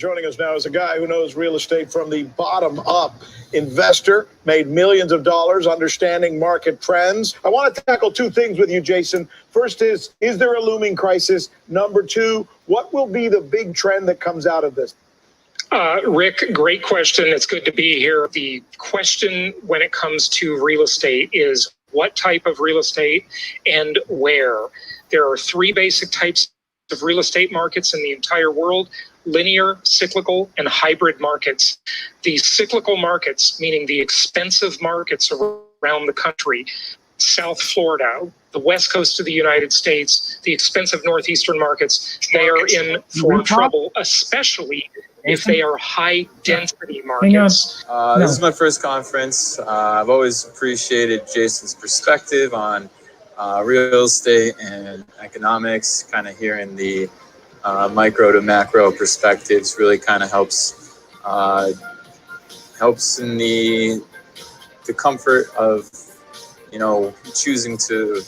Joining us now is a guy who knows real estate from the bottom up. Investor, made millions of dollars understanding market trends. I want to tackle two things with you, Jason. First is there a looming crisis? Number two, what will be the big trend that comes out of this? Rick, great question. It's good to be here. The question when it comes to real estate is what type of real estate and where. There are three basic types of real estate markets in the entire world: linear, cyclical, and hybrid markets. The cyclical markets, meaning the expensive markets around the country, South Florida, the west coast of the United States, the expensive northeastern markets, they are in for trouble, especially if they are high density markets. This is my first conference. I've always appreciated Jason's perspective on real estate and economics, kind of hearing the micro to macro perspectives really kind of helps in the comfort of, you know, choosing to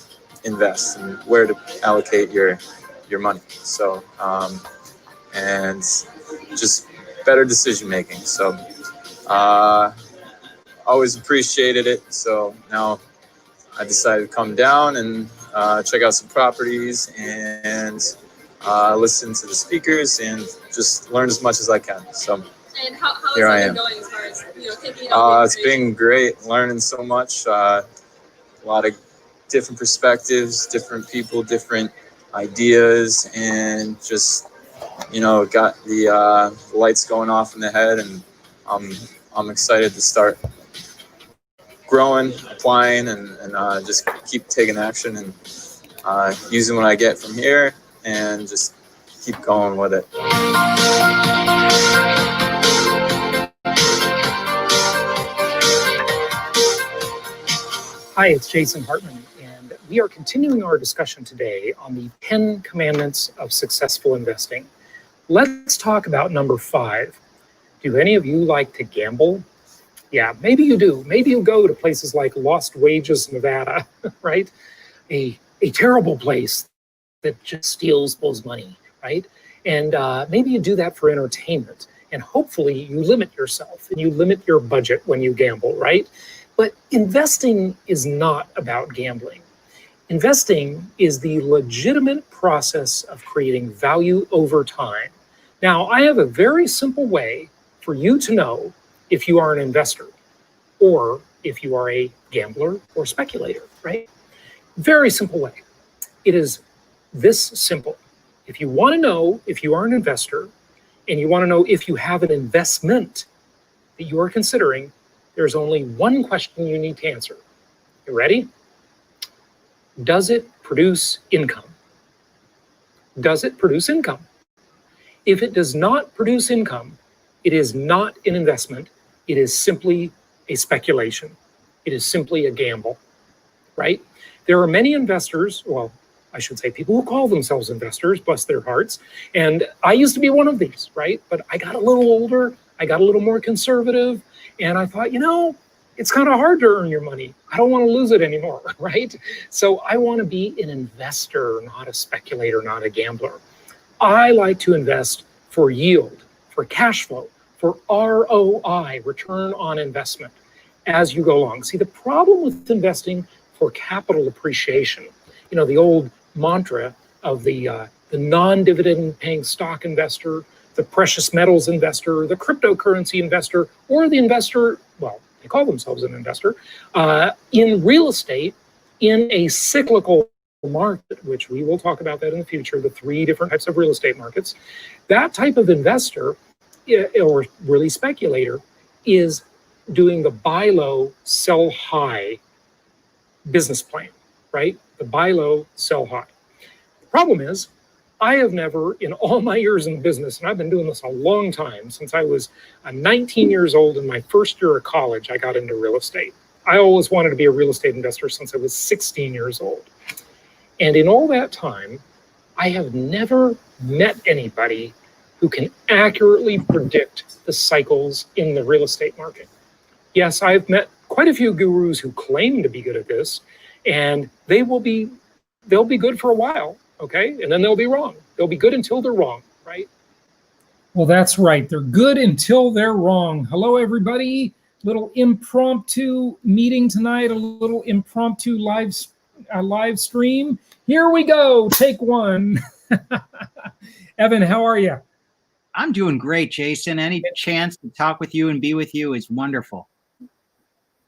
invest and where to allocate your money. So and just better decision making. So always appreciated it. So now I decided to come down and check out some properties and listen to the speakers and just learn as much as I can. So and how here I is it am. going as far as, you know, taking on it's been great, learning so much. A lot of different perspectives, different people, different ideas, and just, you know, got the lights going off in the head, and I'm excited to start growing, applying, and just keep taking action and using what I get from here and just keep going with it. Hi, it's Jason Hartman, and we are continuing our discussion today on the 10 commandments of successful investing. Let's talk about number 5. Do any of you like to gamble? Yeah, maybe you do. Maybe you go to places like Lost Wages, Nevada, right? A terrible place that just steals people's money, right? And maybe you do that for entertainment. And hopefully you limit yourself and you limit your budget when you gamble, right? But investing is not about gambling. Investing is the legitimate process of creating value over time. Now, I have a very simple way for you to know if you are an investor or if you are a gambler or speculator, right? Very simple way. It is this simple. If you want to know if you are an investor and you want to know if you have an investment that you are considering, there's only one question you need to answer. You ready? Does it produce income? Does it produce income? If it does not produce income, it is not an investment. It is simply a speculation. It is simply a gamble, right? There are many investors, well, I should say people who call themselves investors, bless their hearts. And I used to be one of these, right? But I got a little older, I got a little more conservative, and I thought, you know, it's kind of hard to earn your money. I don't want to lose it anymore, right? So I want to be an investor, not a speculator, not a gambler. I like to invest for yield, for cash flow, for ROI, return on investment, as you go along. See, the problem with investing for capital appreciation, you know, the old mantra of the non-dividend paying stock investor, the precious metals investor, the cryptocurrency investor, or the investor, well, they call themselves an investor, in real estate in a cyclical market, which we will talk about that in the future, the 3 different types of real estate markets. That type of investor or really speculator is doing the buy low, sell high business plan, right? The buy low, sell high. The problem is, I have never, in all my years in business, and I've been doing this a long time, since I was 19 years old in my first year of college, I got into real estate. I always wanted to be a real estate investor since I was 16 years old. And in all that time, I have never met anybody who can accurately predict the cycles in the real estate market. Yes, I've met quite a few gurus who claim to be good at this, and they'll be good for a while, okay? And then they'll be wrong. They'll be good until they're wrong, right? Well, that's right. They're good until they're wrong. Hello, everybody. Little impromptu meeting tonight, a little impromptu live stream. Here we go. Take one. Evan, how are you? I'm doing great, Jason. Any chance to talk with you and be with you is wonderful.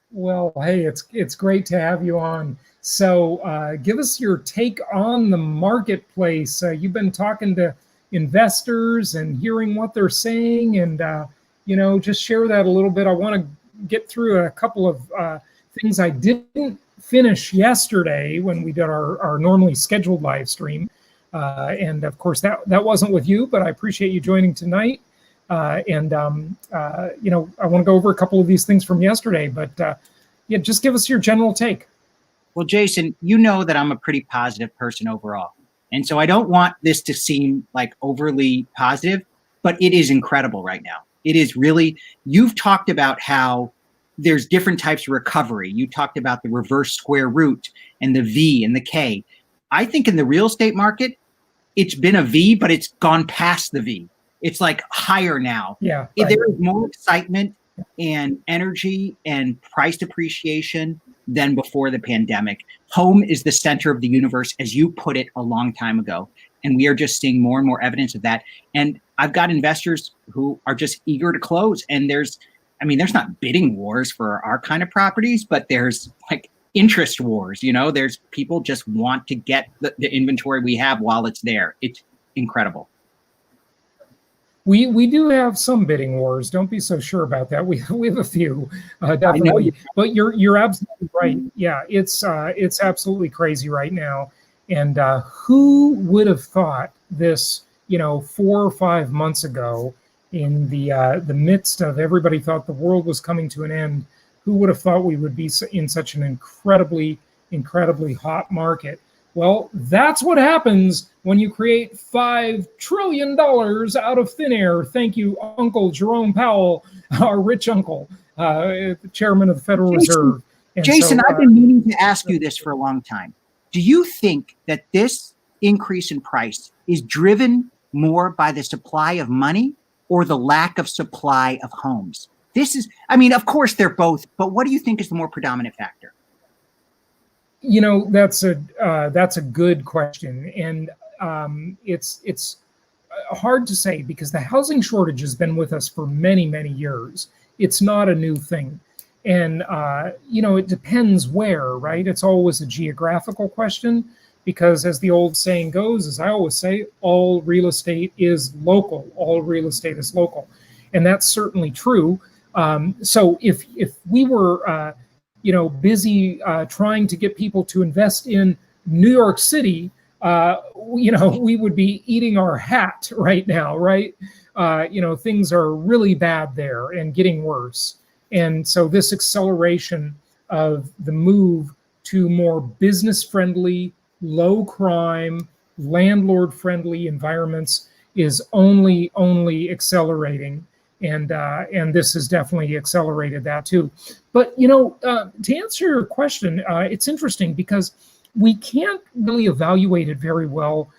Well, hey, it's great to have you on. So give us your take on the marketplace. You've been talking to investors and hearing what they're saying, and just share that a little bit. I want to get through a couple of things I didn't finish yesterday when we did our normally scheduled live stream. And of course, that wasn't with you, but I appreciate you joining tonight. I want to go over a couple of these things from yesterday, but just give us your general take. Well, Jason, you know that I'm a pretty positive person overall. And so I don't want this to seem like overly positive, but it is incredible right now. It is really, you've talked about how there's different types of recovery. You talked about the reverse square root and the V and the K. I think in the real estate market, it's been a V, but it's gone past the V. It's like higher now. Yeah. Right. There is more excitement and energy and price appreciation than before the pandemic. Home is the center of the universe, as you put it a long time ago. And we are just seeing more and more evidence of that. And I've got investors who are just eager to close. And there's not bidding wars for our kind of properties, but there's like interest wars. There's people just want to get the inventory we have while it's there. It's incredible. We do have some bidding wars. Don't be so sure about that. We have a few, definitely. But you're absolutely right. Yeah, it's absolutely crazy right now. And who would have thought this? 4 or 5 months ago, in the midst of everybody thought the world was coming to an end. Who would have thought we would be in such an incredibly hot market? Well, that's what happens when you create $5 trillion out of thin air. Thank you, Uncle Jerome Powell, our rich uncle, the chairman of the Federal Reserve. And Jason, I've been meaning to ask you this for a long time. Do you think that this increase in price is driven more by the supply of money or the lack of supply of homes? Of course they're both, but what do you think is the more predominant factor? That's a good question, and it's hard to say because the housing shortage has been with us for many years. It's not a new thing, and it depends where, right? It's always a geographical question because, as the old saying goes, as I always say, all real estate is local. All real estate is local, and that's certainly true. So if we were busy trying to get people to invest in New York City, we would be eating our hat right now, right? Things are really bad there and getting worse. And so this acceleration of the move to more business-friendly, low-crime, landlord-friendly environments is only accelerating. And this has definitely accelerated that too. But, to answer your question, it's interesting because we can't really evaluate it very well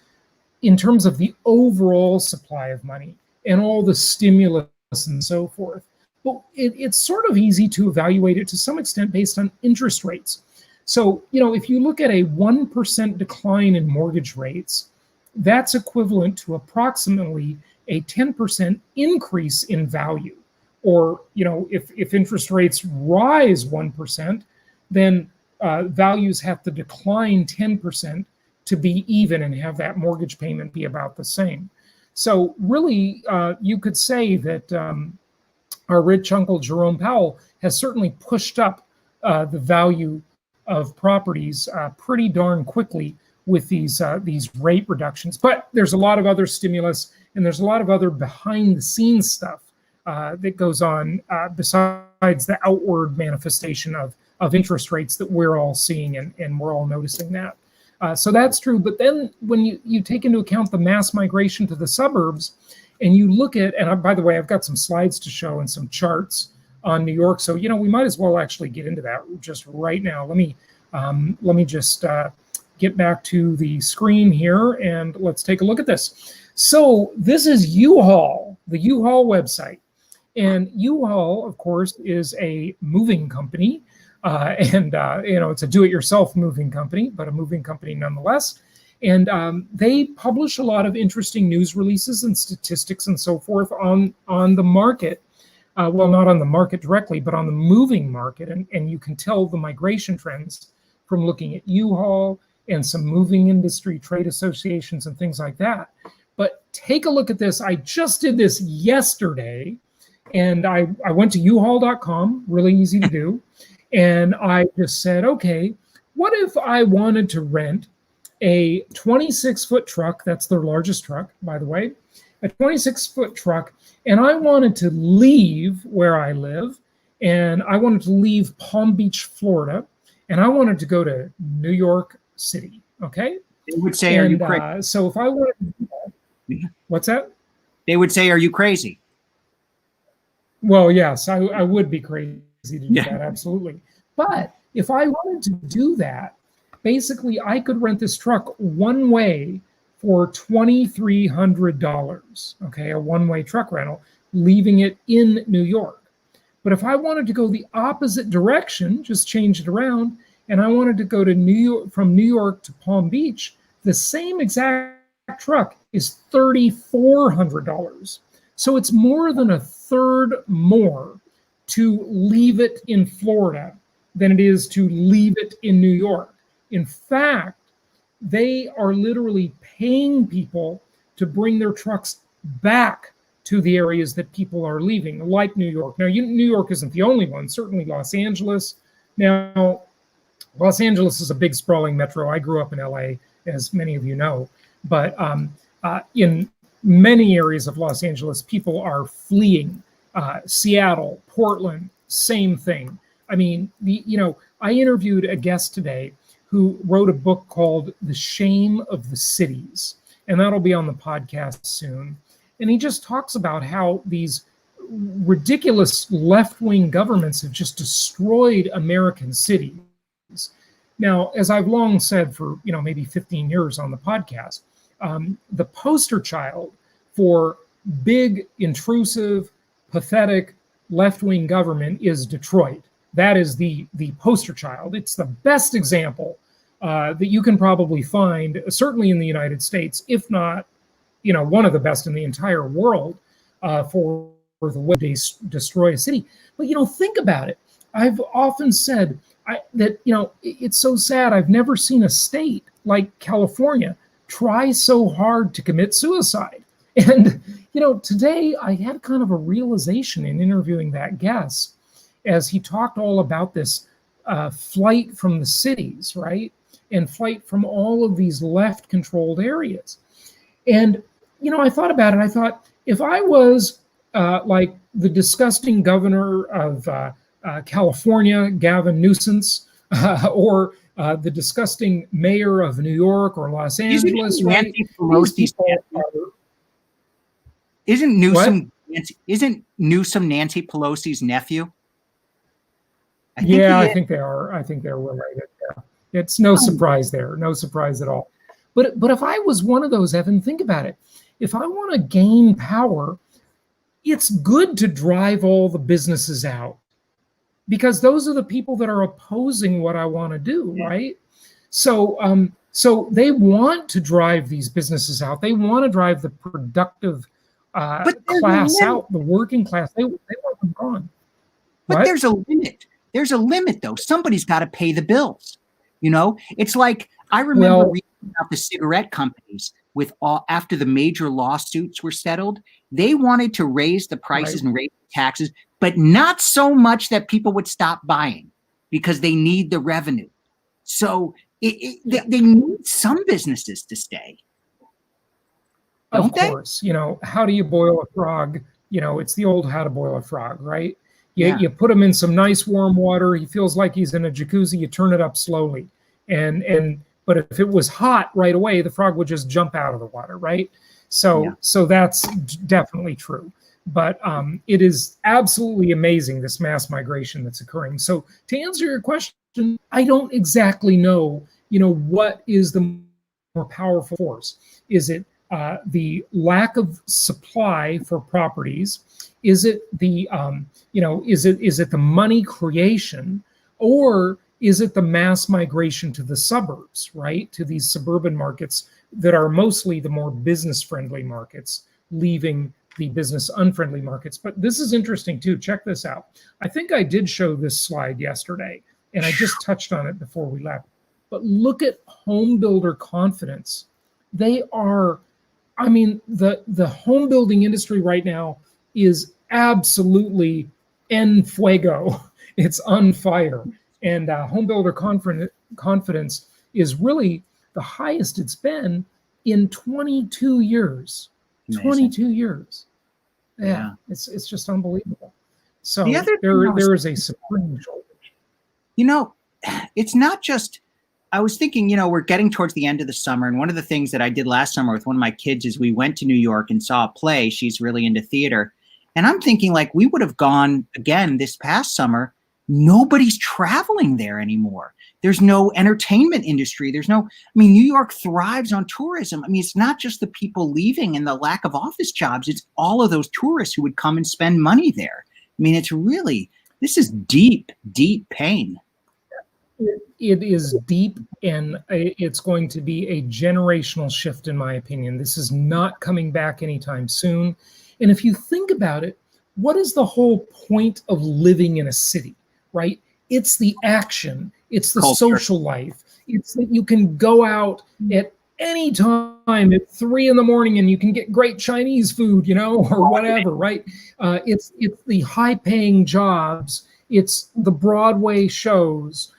in terms of the overall supply of money and all the stimulus and so forth. But it's sort of easy to evaluate it to some extent based on interest rates. So, if you look at a 1% decline in mortgage rates, that's equivalent to approximately a 10% increase in value. Or, if interest rates rise 1%, then values have to decline 10% to be even and have that mortgage payment be about the same. So really, you could say that our rich uncle Jerome Powell has certainly pushed up the value of properties pretty darn quickly with these rate reductions. But there's a lot of other stimulus and there's a lot of other behind the scenes stuff that goes on besides the outward manifestation of interest rates that we're all seeing and we're all noticing that. So that's true. But then when you take into account the mass migration to the suburbs and you look at, and by the way, I've got some slides to show and some charts on New York. So, we might as well actually get into that just right now. Let me just get back to the screen here and let's take a look at this. So this is U-Haul, the U-Haul website. And U-Haul, of course, is a moving company. It's a do-it-yourself moving company, but a moving company nonetheless. And they publish a lot of interesting news releases and statistics and so forth on the market. Well, not on the market directly, but on the moving market. And you can tell the migration trends from looking at U-Haul and some moving industry trade associations and things like that. But take a look at this. I just did this yesterday, and I went to uhaul.com, really easy to do. And I just said, okay, what if I wanted to rent a 26-foot truck? That's their largest truck, by the way, a 26-foot truck. And I wanted to leave where I live, and I wanted to leave Palm Beach, Florida, and I wanted to go to New York City. Okay. They would say, are you crazy? So if I wanted to do that, what's that? They would say, are you crazy? Well, yes, I would be crazy to do that, absolutely. But if I wanted to do that, basically I could rent this truck one way for $2,300, okay, a one-way truck rental, leaving it in New York. But if I wanted to go the opposite direction, just change it around, and I wanted to go to New York, from New York to Palm Beach, the same exact truck is $3,400. So it's more than a third more to leave it in Florida than it is to leave it in New York. In fact, they are literally paying people to bring their trucks back to the areas that people are leaving, like New York. Now, New York isn't the only one, certainly Los Angeles. Now, Los Angeles is a big sprawling metro. I grew up in LA, as many of you know. But in many areas of Los Angeles, people are fleeing. Seattle, Portland, same thing. I mean, I interviewed a guest today who wrote a book called The Shame of the Cities, and that'll be on the podcast soon. And he just talks about how these ridiculous left-wing governments have just destroyed American cities. Now, as I've long said for, maybe 15 years on the podcast, the poster child for big, intrusive, pathetic left-wing government is Detroit. That is the poster child. It's the best example that you can probably find, certainly in the United States, if not, one of the best in the entire world for the way they destroy a city. But, think about it. I've often said that, it's so sad. I've never seen a state like California try so hard to commit suicide. And, today I had kind of a realization in interviewing that guest as he talked all about this flight from the cities, right? And flight from all of these left-controlled areas. And, I thought about it. I thought, if I was like the disgusting governor of California, Gavin Newsom, or the disgusting mayor of New York or Los Angeles, right? Isn't Newsom Nancy Pelosi's nephew? I think they are. I think they're related. Yeah. It's no surprise there. No surprise at all. But if I was one of those, Evan, think about it. If I want to gain power, it's good to drive all the businesses out, because those are the people that are opposing what I want to do, right? So they want to drive these businesses out. They want to drive the productive class out, the working class. They want them gone. But there's a limit. There's a limit, though. Somebody's got to pay the bills. It's like, I remember reading about the cigarette companies after the major lawsuits were settled. They wanted to raise the prices and raise the taxes, but not so much that people would stop buying, because they need the revenue. So they need some businesses to stay. Of course, how do you boil a frog? It's the old how to boil a frog, right? You put him in some nice warm water. He feels like he's in a jacuzzi. You turn it up slowly. But if it was hot right away, the frog would just jump out of the water, right? So that's definitely true. But it is absolutely amazing, this mass migration that's occurring. So to answer your question, I don't exactly know what is the more powerful force? Is it the lack of supply for properties? Is it the is it the money creation, or is it the mass migration to the suburbs, right? To these suburban markets that are mostly the more business friendly markets, leaving the business unfriendly markets. But this is interesting too. Check this out. I think I did show this slide yesterday, and I just touched on it before we left. But look at home builder confidence. They are, the home building industry right now is absolutely en fuego. It's on fire. And home builder confidence is really the highest it's been in 22 years. Amazing. 22 years. Yeah. It's just unbelievable. So there is a supreme shortage. It's not just, I was thinking, we're getting towards the end of the summer. And one of the things that I did last summer with one of my kids is we went to New York and saw a play. She's really into theater. And I'm thinking, like, we would have gone again this past summer. Nobody's traveling there anymore. There's no entertainment industry. New York thrives on tourism. It's not just the people leaving and the lack of office jobs. It's all of those tourists who would come and spend money there. It's really, this is deep, deep pain. It is deep, and it's going to be a generational shift, in my opinion. This is not coming back anytime soon. And if you think about it, what is the whole point of living in a city, right? It's the action. It's the culture. Social life. It's that you can go out at any time at 3 a.m. and you can get great Chinese food, or whatever, right? It's the high-paying jobs. It's the Broadway shows.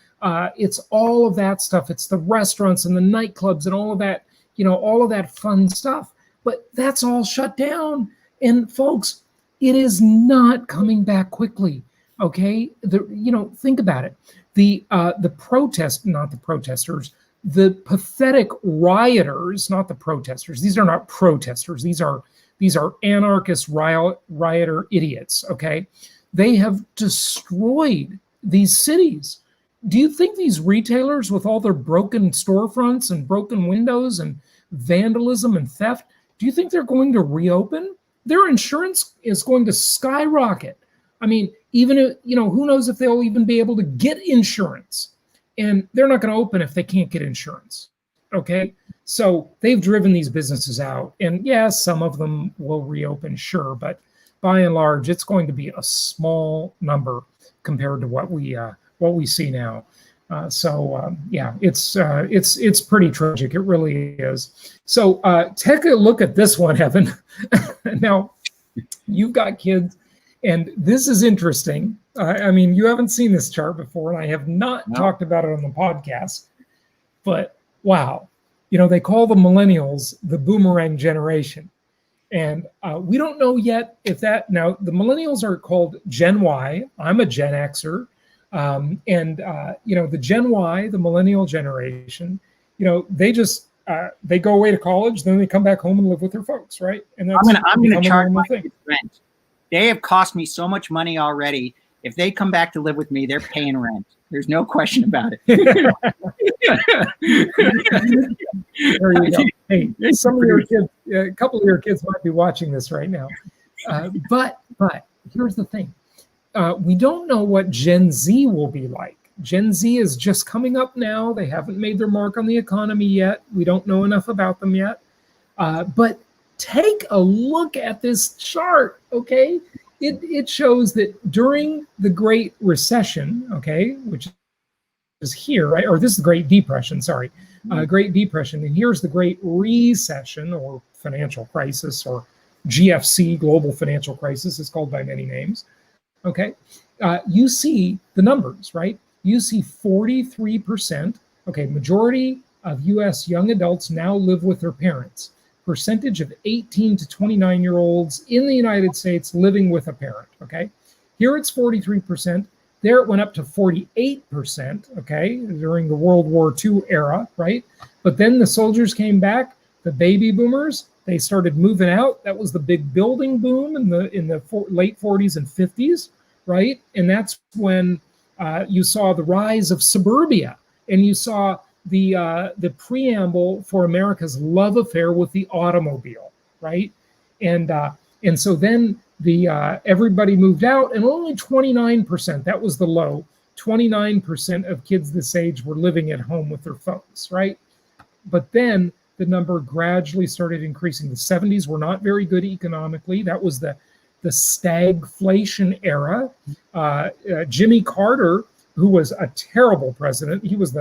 It's all of that stuff. It's the restaurants and the nightclubs and all of that, all of that fun stuff. But that's all shut down. And folks, it is not coming back quickly. Okay, think about it. The pathetic rioters, not the protesters. These are not protesters. These are anarchist rioter idiots. Okay, they have destroyed these cities. Do you think these retailers, with all their broken storefronts and broken windows and vandalism and theft, do you think they're going to reopen? Their insurance is going to skyrocket. Even if, who knows if they'll even be able to get insurance. And they're not going to open if they can't get insurance. Okay? So they've driven these businesses out. And yeah, some of them will reopen, sure. But by and large, it's going to be a small number compared to what we see now. It's pretty tragic. It really is. So take a look at this one, Evan. Now, you've got kids, and this is interesting. You haven't seen this chart before, and I have not talked about it on the podcast. But wow, they call the millennials the boomerang generation. And we don't know yet if now the millennials are called Gen Y. I'm a Gen Xer. The Gen Y, the millennial generation, they just they go away to college, then they come back home and live with their folks, right? And that's I'm gonna charge my kids rent. They have cost me so much money already. If they come back to live with me, they're paying rent. There's no question about it. There you go. Hey, some of your kids, a couple of your kids might be watching this right now. But here's the thing. We don't know what Gen Z will be like. Gen Z is just coming up now. They haven't made their mark on the economy yet. We don't know enough about them yet. But take a look at this chart, okay? It shows that during the Great Recession, okay, which is here, right? Or this is the Great Depression, sorry. Great Depression. And here's the Great Recession, or financial crisis, or GFC, global financial crisis. It's called by many names. Okay, you see the numbers, right? You see 43%. Okay, majority of U.S. young adults now live with their parents. Percentage of 18 to 29-year-olds in the United States living with a parent. Okay, here it's 43%. There it went up to 48%. Okay, during the World War II era, right? But then the soldiers came back. The baby boomers, they started moving out. That was the big building boom in the late 40s and 50s, right? And that's when you saw the rise of suburbia, and you saw the preamble for America's love affair with the automobile, right? And so then everybody moved out, and only 29%, that was the low, 29% of kids this age were living at home with their phones, right? But then the number gradually started increasing. The 70s were not very good economically. That was the stagflation era. Jimmy Carter, who was a terrible president, he's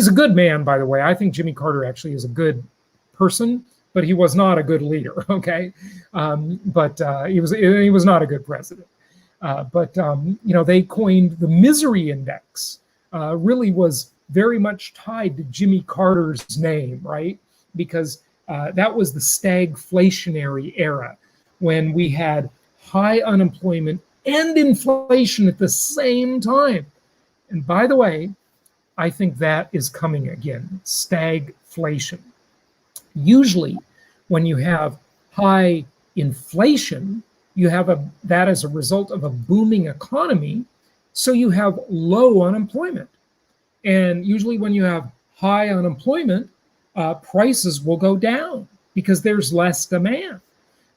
a good man, by the way. I think Jimmy Carter actually is a good person, but he was not a good leader. Okay, but he was not a good president. They coined the misery index. Really was very much tied to Jimmy Carter's name, right? Because that was the stagflationary era, when we had high unemployment and inflation at the same time. And by the way, I think that is coming again, stagflation. Usually, when you have high inflation, you have that as a result of a booming economy, so you have low unemployment. And usually when you have high unemployment, prices will go down because there's less demand.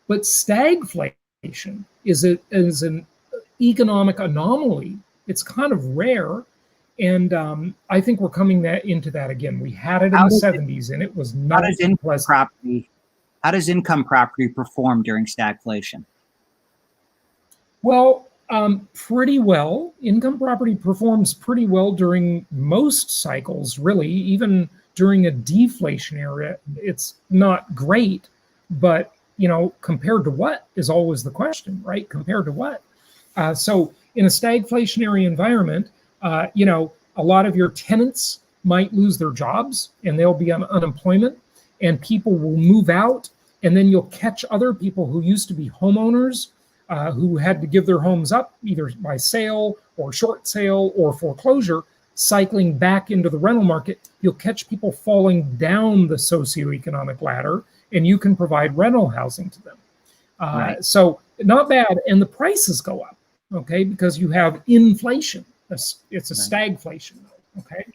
But stagflation is an economic anomaly. It's kind of rare. And I think we're coming into that again. We had it in the 70s, and it was not pleasant. How does income property perform during stagflation? Well, pretty well. Income property performs pretty well during most cycles, really. Even during a deflation era, it's not great. But, compared to what is always the question, right? Compared to what? So in a stagflationary environment, a lot of your tenants might lose their jobs, and they'll be on unemployment, and people will move out. And then you'll catch other people who used to be homeowners, who had to give their homes up either by sale or short sale or foreclosure, cycling back into the rental market. You'll catch people falling down the socioeconomic ladder, and you can provide rental housing to them. Right. So not bad. And the prices go up, okay, because you have inflation. It's a stagflation, okay?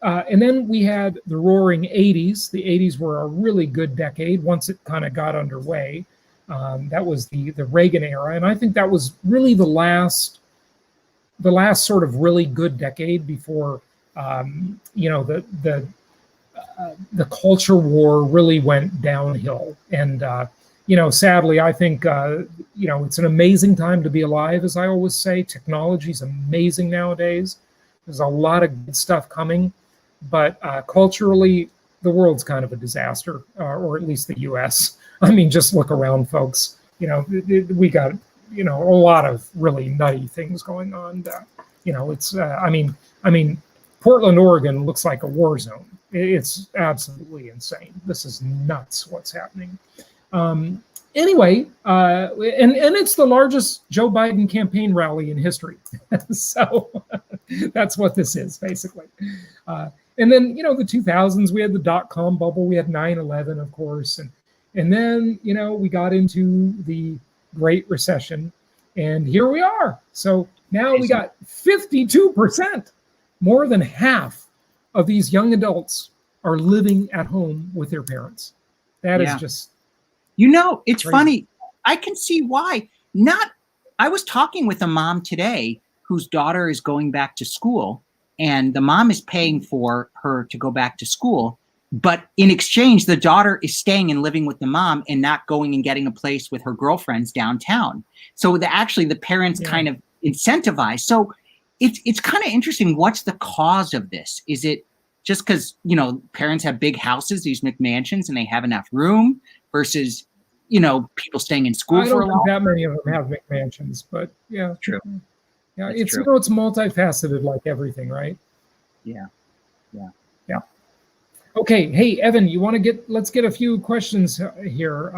And then we had the roaring 80s. The 80s were a really good decade once it kind of got underway. That was the Reagan era, and I think that was really the last sort of really good decade before the culture war really went downhill. And sadly, I think it's an amazing time to be alive, as I always say. Technology is amazing nowadays. There's a lot of good stuff coming, but culturally, the world's kind of a disaster, or at least the U.S. I mean, just look around, folks. We got a lot of really nutty things going on. It's I mean, Portland, Oregon looks like a war zone. It's absolutely insane. This is nuts what's happening. Anyway, and it's the largest Joe Biden campaign rally in history. So that's what this is, basically. And then, the 2000s, we had the dot-com bubble. We had 9/11, of course. And then, we got into the Great Recession. And here we are. So now we got 52%. More than half of these young adults are living at home with their parents. That is just... it's crazy. Funny. I can see why. I was talking with a mom today whose daughter is going back to school, and the mom is paying for her to go back to school. But in exchange, the daughter is staying and living with the mom and not going and getting a place with her girlfriends downtown. So the parents kind of incentivize. So it's kind of interesting. What's the cause of this? Is it just because, parents have big houses, these McMansions, and they have enough room versus, people staying in school for a long time? I don't think that many of them have McMansions, but yeah. True. Yeah, That's it's true. it's multifaceted like everything, right? Yeah. Okay, hey Evan, let's get a few questions here.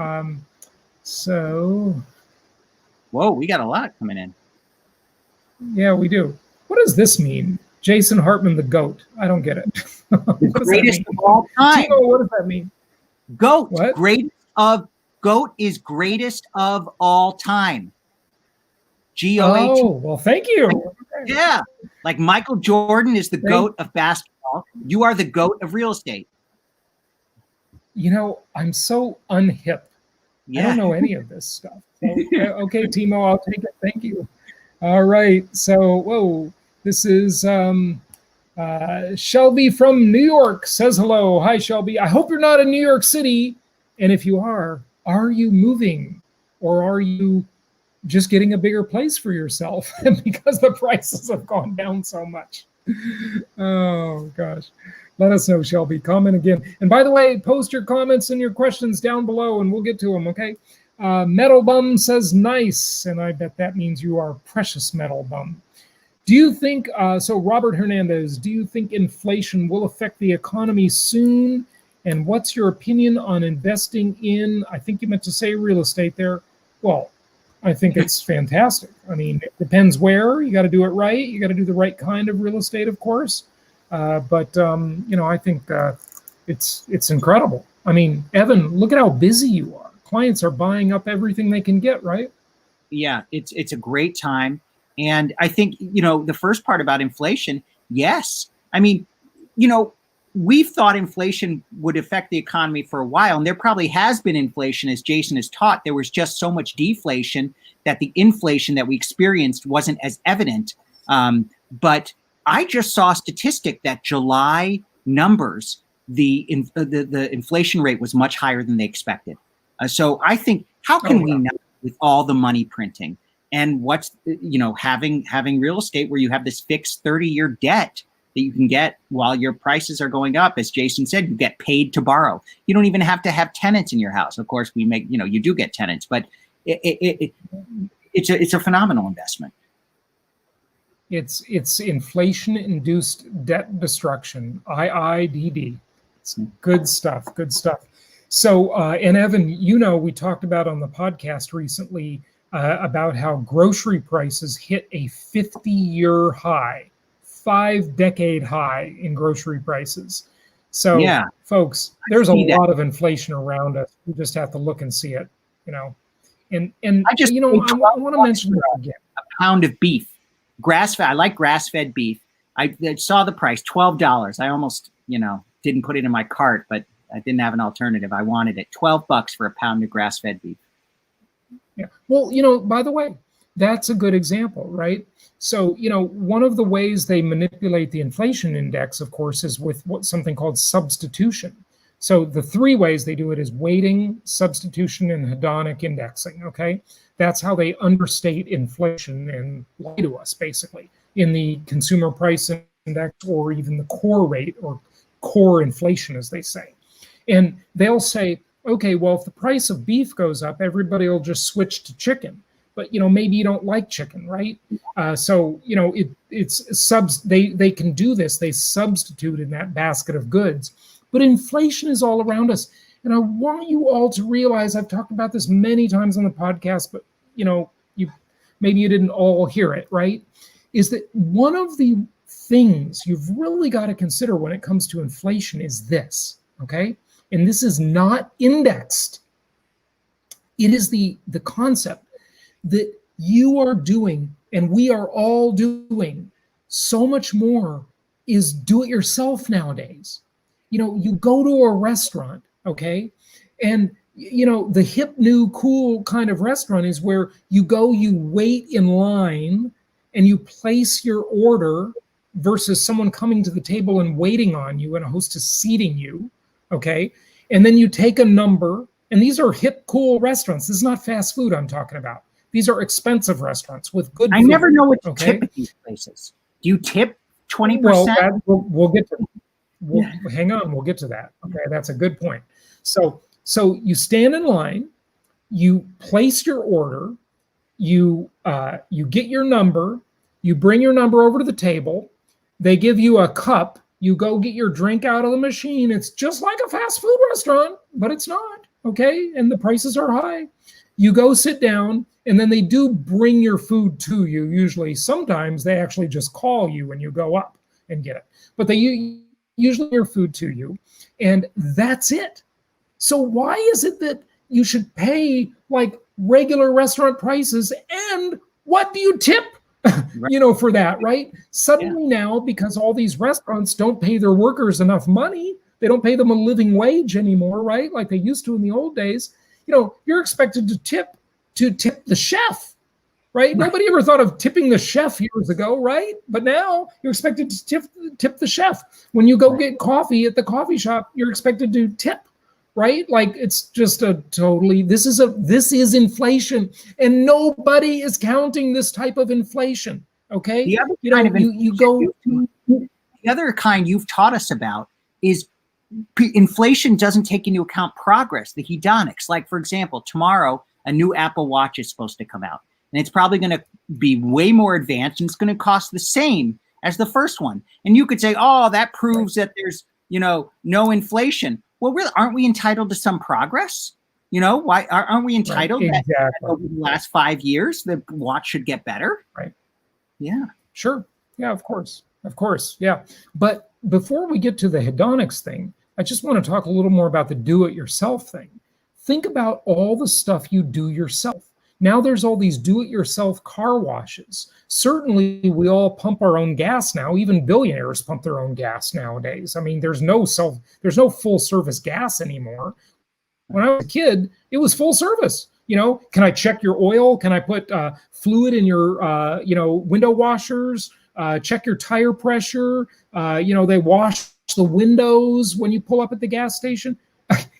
Whoa, we got a lot coming in. Yeah, we do. What does this mean? Jason Hartman, the GOAT. I don't get it. The greatest of all time. Timo, what does that mean? GOAT. What? GOAT is greatest of all time. GOAT. Oh, well, thank you. Yeah. Like Michael Jordan is the GOAT of basketball. You are the GOAT of real estate. I'm so unhip. I don't know any of this stuff. So, okay, Timo, I'll take it. Thank you. All right. So, whoa, this is Shelby from New York says hello. Hi, Shelby. I hope you're not in New York City. And if you are you moving, or are you just getting a bigger place for yourself because the prices have gone down so much? Oh, gosh. Let us know, Shelby. Comment again. And by the way, post your comments and your questions down below and we'll get to them, okay? Metal Bum says nice. And I bet that means you are precious Metal Bum. Do you think, so Robert Hernandez, do you think inflation will affect the economy soon? And what's your opinion on investing in, I think you meant to say real estate there. Well, I think it's fantastic. I mean, it depends where. You got to do it right. You got to do the right kind of real estate, of course. But I think it's incredible. I mean, Evan, look at how busy you are. Clients are buying up everything they can get, right? Yeah, it's a great time. And I think, the first part about inflation, yes. I mean, we've thought inflation would affect the economy for a while, and there probably has been inflation, as Jason has taught. There was just so much deflation that the inflation that we experienced wasn't as evident. But I just saw a statistic that July numbers, the inflation rate was much higher than they expected. So I think, how can we know with all the money printing and what's, having real estate where you have this fixed 30-year debt that you can get while your prices are going up? As Jason said, you get paid to borrow. You don't even have to have tenants in your house. Of course, we make, you do get tenants, but it's a phenomenal investment. It's inflation-induced debt destruction, IIDD. It's good stuff, good stuff. So, and Evan, we talked about on the podcast recently about how grocery prices hit a 50-year high, 5-decade high in grocery prices. So, yeah, folks, there's a lot of inflation around us. We just have to look and see it, And I want to mention that again. A pound of beef, grass-fed. I like grass-fed beef. I saw the price, $12. I almost, didn't put it in my cart, but I didn't have an alternative. I wanted it. $12 for a pound of grass-fed beef. Yeah. Well, by the way, that's a good example, right? So, one of the ways they manipulate the inflation index, of course, is with something called substitution. So the 3 ways they do it is weighting, substitution, and hedonic indexing, okay? That's how they understate inflation and lie to us, basically, in the consumer price index, or even the core rate, or core inflation, as they say. And they'll say, okay, well, if the price of beef goes up, everybody will just switch to chicken. But, maybe you don't like chicken, right? So, they can do this. They substitute in that basket of goods. But inflation is all around us. And I want you all to realize, I've talked about this many times on the podcast, but, maybe you didn't all hear it, right? Is that one of the things you've really got to consider when it comes to inflation is this, okay? And this is not indexed. It is the concept that you are doing, and we are all doing, so much more is do it yourself nowadays. You go to a restaurant, okay? And, the hip, new, cool kind of restaurant is where you go, you wait in line, and you place your order versus someone coming to the table and waiting on you and a hostess seating you, okay? And then you take a number, and these are hip, cool restaurants. This is not fast food I'm talking about. These are expensive restaurants with good food. I never know what to tip at these places. Do you tip 20%? Well, we'll get to hang on, we'll get to that. Okay, that's a good point. So you stand in line, you place your order, you get your number, you bring your number over to the table, they give you a cup, you go get your drink out of the machine. It's just like a fast food restaurant, but it's not, okay? And the prices are high. You go sit down, and then they do bring your food to you. Usually, sometimes they actually just call you and you go up and get it. But they usually bring your food to you, and that's it. So why is it that you should pay like regular restaurant prices, and what do you tip for that, right? Suddenly now, because all these restaurants don't pay their workers enough money, they don't pay them a living wage anymore, right? Like they used to in the old days. You're expected to tip the chef, right? Nobody ever thought of tipping the chef years ago, right? But now you're expected to tip the chef. When you go get coffee at the coffee shop, you're expected to tip, right? Like it's just this is inflation, and nobody is counting this type of inflation. Okay, the other kind you've taught us about is inflation doesn't take into account progress, the hedonics. Like for example, tomorrow a new Apple Watch is supposed to come out, and it's probably going to be way more advanced, and it's going to cost the same as the first one. And you could say, oh, that proves that there's no inflation. Well, really, aren't we entitled to some progress? Why aren't we entitled exactly. that over the last 5 years the watch should get better? Right. Yeah. Sure. Yeah, of course. Yeah. But before we get to the hedonics thing, I just want to talk a little more about the do-it-yourself thing. Think about all the stuff you do yourself. Now there's all these do-it-yourself car washes. Certainly, we all pump our own gas now. Even billionaires pump their own gas nowadays. I mean, there's no full-service gas anymore. When I was a kid, it was full service. Can I check your oil? Can I put fluid in your window washers? Check your tire pressure. They wash the windows when you pull up at the gas station.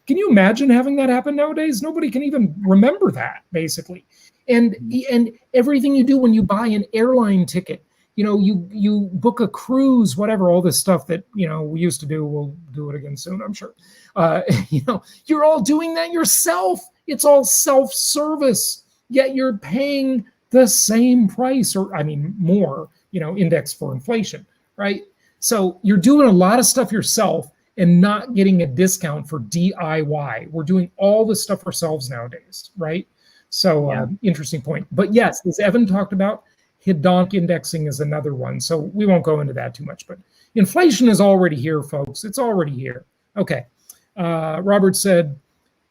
Can you imagine having that happen nowadays? Nobody can even remember that, basically. And everything you do when you buy an airline ticket, you book a cruise, whatever, all this stuff that, we used to do. We'll do it again soon, I'm sure. You're all doing that yourself. It's all self-service, yet you're paying the same price, or more, index for inflation, right? So you're doing a lot of stuff yourself and not getting a discount for DIY. We're doing all this stuff ourselves nowadays, right? So interesting point. But yes, as Evan talked about, hedonic indexing is another one. So we won't go into that too much, but inflation is already here, folks. It's already here. Okay. Robert said,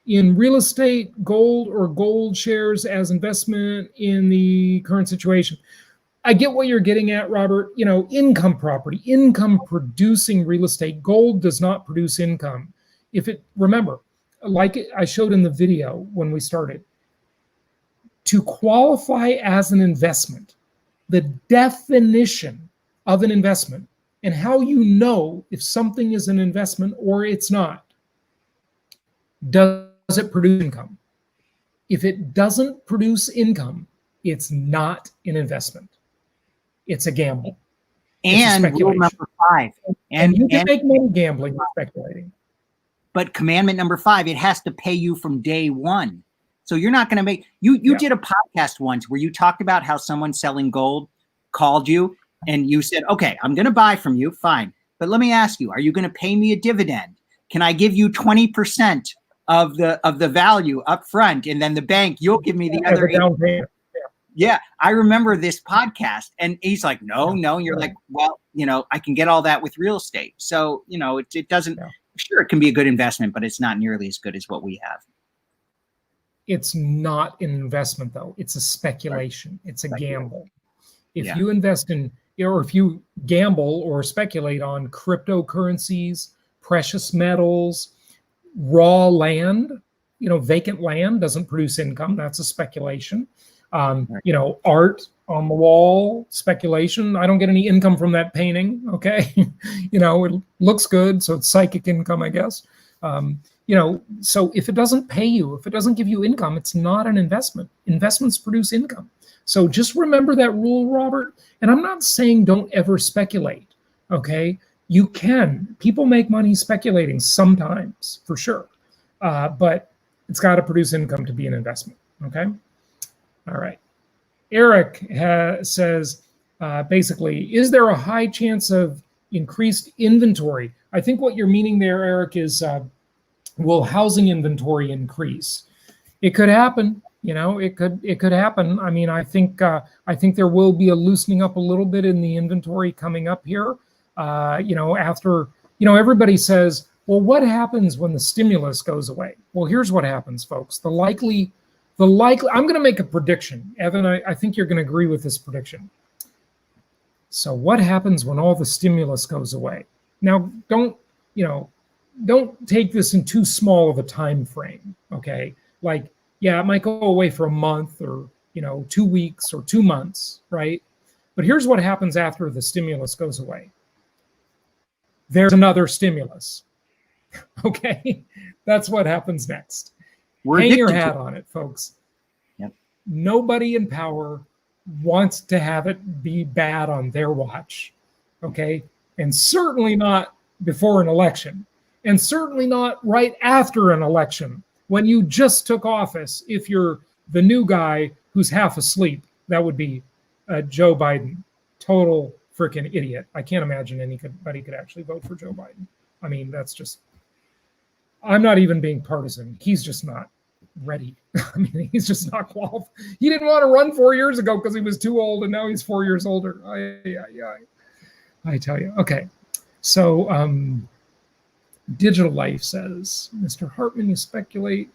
in real estate, gold or gold shares as investment in the current situation. I get what you're getting at, Robert. Income property, income producing real estate. Gold does not produce income. Remember, like I showed in the video when we started, to qualify as an investment, the definition of an investment and how you know if something is an investment or it's not, does it produce income? If it doesn't produce income, it's not an investment. It's a gamble. And rule number 5. And you can make money gambling or speculating. But commandment number 5, it has to pay you from day one. So you're not going to make, you did a podcast once where you talked about how someone selling gold called you and you said, okay, I'm going to buy from you. Fine. But let me ask you, are you going to pay me a dividend? Can I give you 20% of the value up front? And then the bank, you'll give me the other 80%. Yeah, I remember this podcast, and he's like, no. And you're like, well, I can get all that with real estate. So, it doesn't, sure, it can be a good investment, but it's not nearly as good as what we have. It's not an investment, though. It's a speculation. It's a gamble. If you invest in, or if you gamble or speculate on cryptocurrencies, precious metals, raw land, vacant land doesn't produce income. That's a speculation. Art on the wall, speculation. I don't get any income from that painting. Okay. It looks good. So it's psychic income, I guess. So if it doesn't pay you, if it doesn't give you income, it's not an investment. Investments produce income. So just remember that rule, Robert. And I'm not saying don't ever speculate. Okay. You can. People make money speculating sometimes, for sure. But it's got to produce income to be an investment. Okay. All right. Eric says, basically, is there a high chance of increased inventory? I think what you're meaning there, Eric, is will housing inventory increase? It could happen. It could happen. I think there will be a loosening up a little bit in the inventory coming up here. After everybody says, well, what happens when the stimulus goes away? Well, here's what happens, folks. The likely, I'm going to make a prediction. Evan, I think you're going to agree with this prediction. So what happens when all the stimulus goes away? Now, don't take this in too small of a time frame, okay? Like, yeah, it might go away for a month or, 2 weeks or 2 months, right? But here's what happens after the stimulus goes away. There's another stimulus, okay? That's what happens next. Hang your hat on it, folks. Yep. Nobody in power wants to have it be bad on their watch, okay? And certainly not before an election, and certainly not right after an election when you just took office. If you're the new guy who's half asleep, that would be Joe Biden. Total freaking idiot. I can't imagine anybody could actually vote for Joe Biden. I mean, that's just, I'm not even being partisan. He's just not ready. I mean, he's just not qualified. He didn't want to run 4 years ago because he was too old, and now he's 4 years older. I tell you. Okay. So Digital Life says, Mr. Hartman, you speculate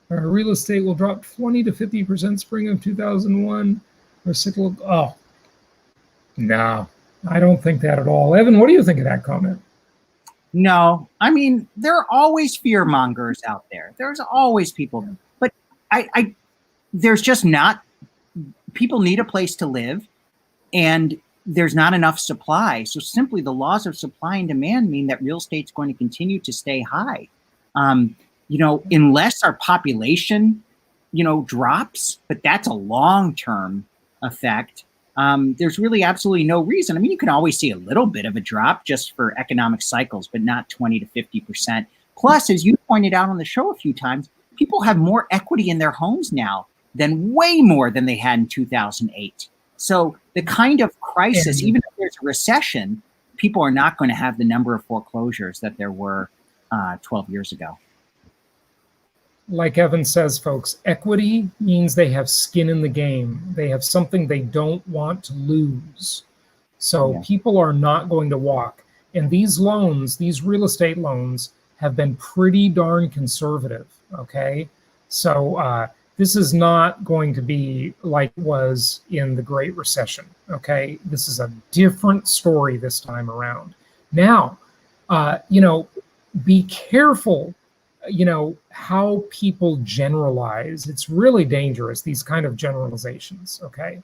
real estate will drop 20 to 50% spring of 2001 or cyclical. Oh, no, I don't think that at all. Evan, what do you think of that comment? No, I mean, there are always fear mongers out there. There's always people, but there's just not, people need a place to live, and there's not enough supply. So simply the laws of supply and demand mean that real estate's going to continue to stay high. Unless our population, drops, but that's a long-term effect. There's really absolutely no reason. I mean, you can always see a little bit of a drop just for economic cycles, but not 20 to 50%. Plus, as you pointed out on the show a few times, people have more equity in their homes now than way more than they had in 2008. So the kind of crisis, even if there's a recession, people are not going to have the number of foreclosures that there were 12 years ago. Like Evan says, folks, equity means they have skin in the game. They have something they don't want to lose. So people are not going to walk. And these loans, these real estate loans, have been pretty darn conservative, okay? So this is not going to be like it was in the Great Recession, okay? This is a different story this time around. Now, be careful how people generalize. It's really dangerous, these kind of generalizations, okay?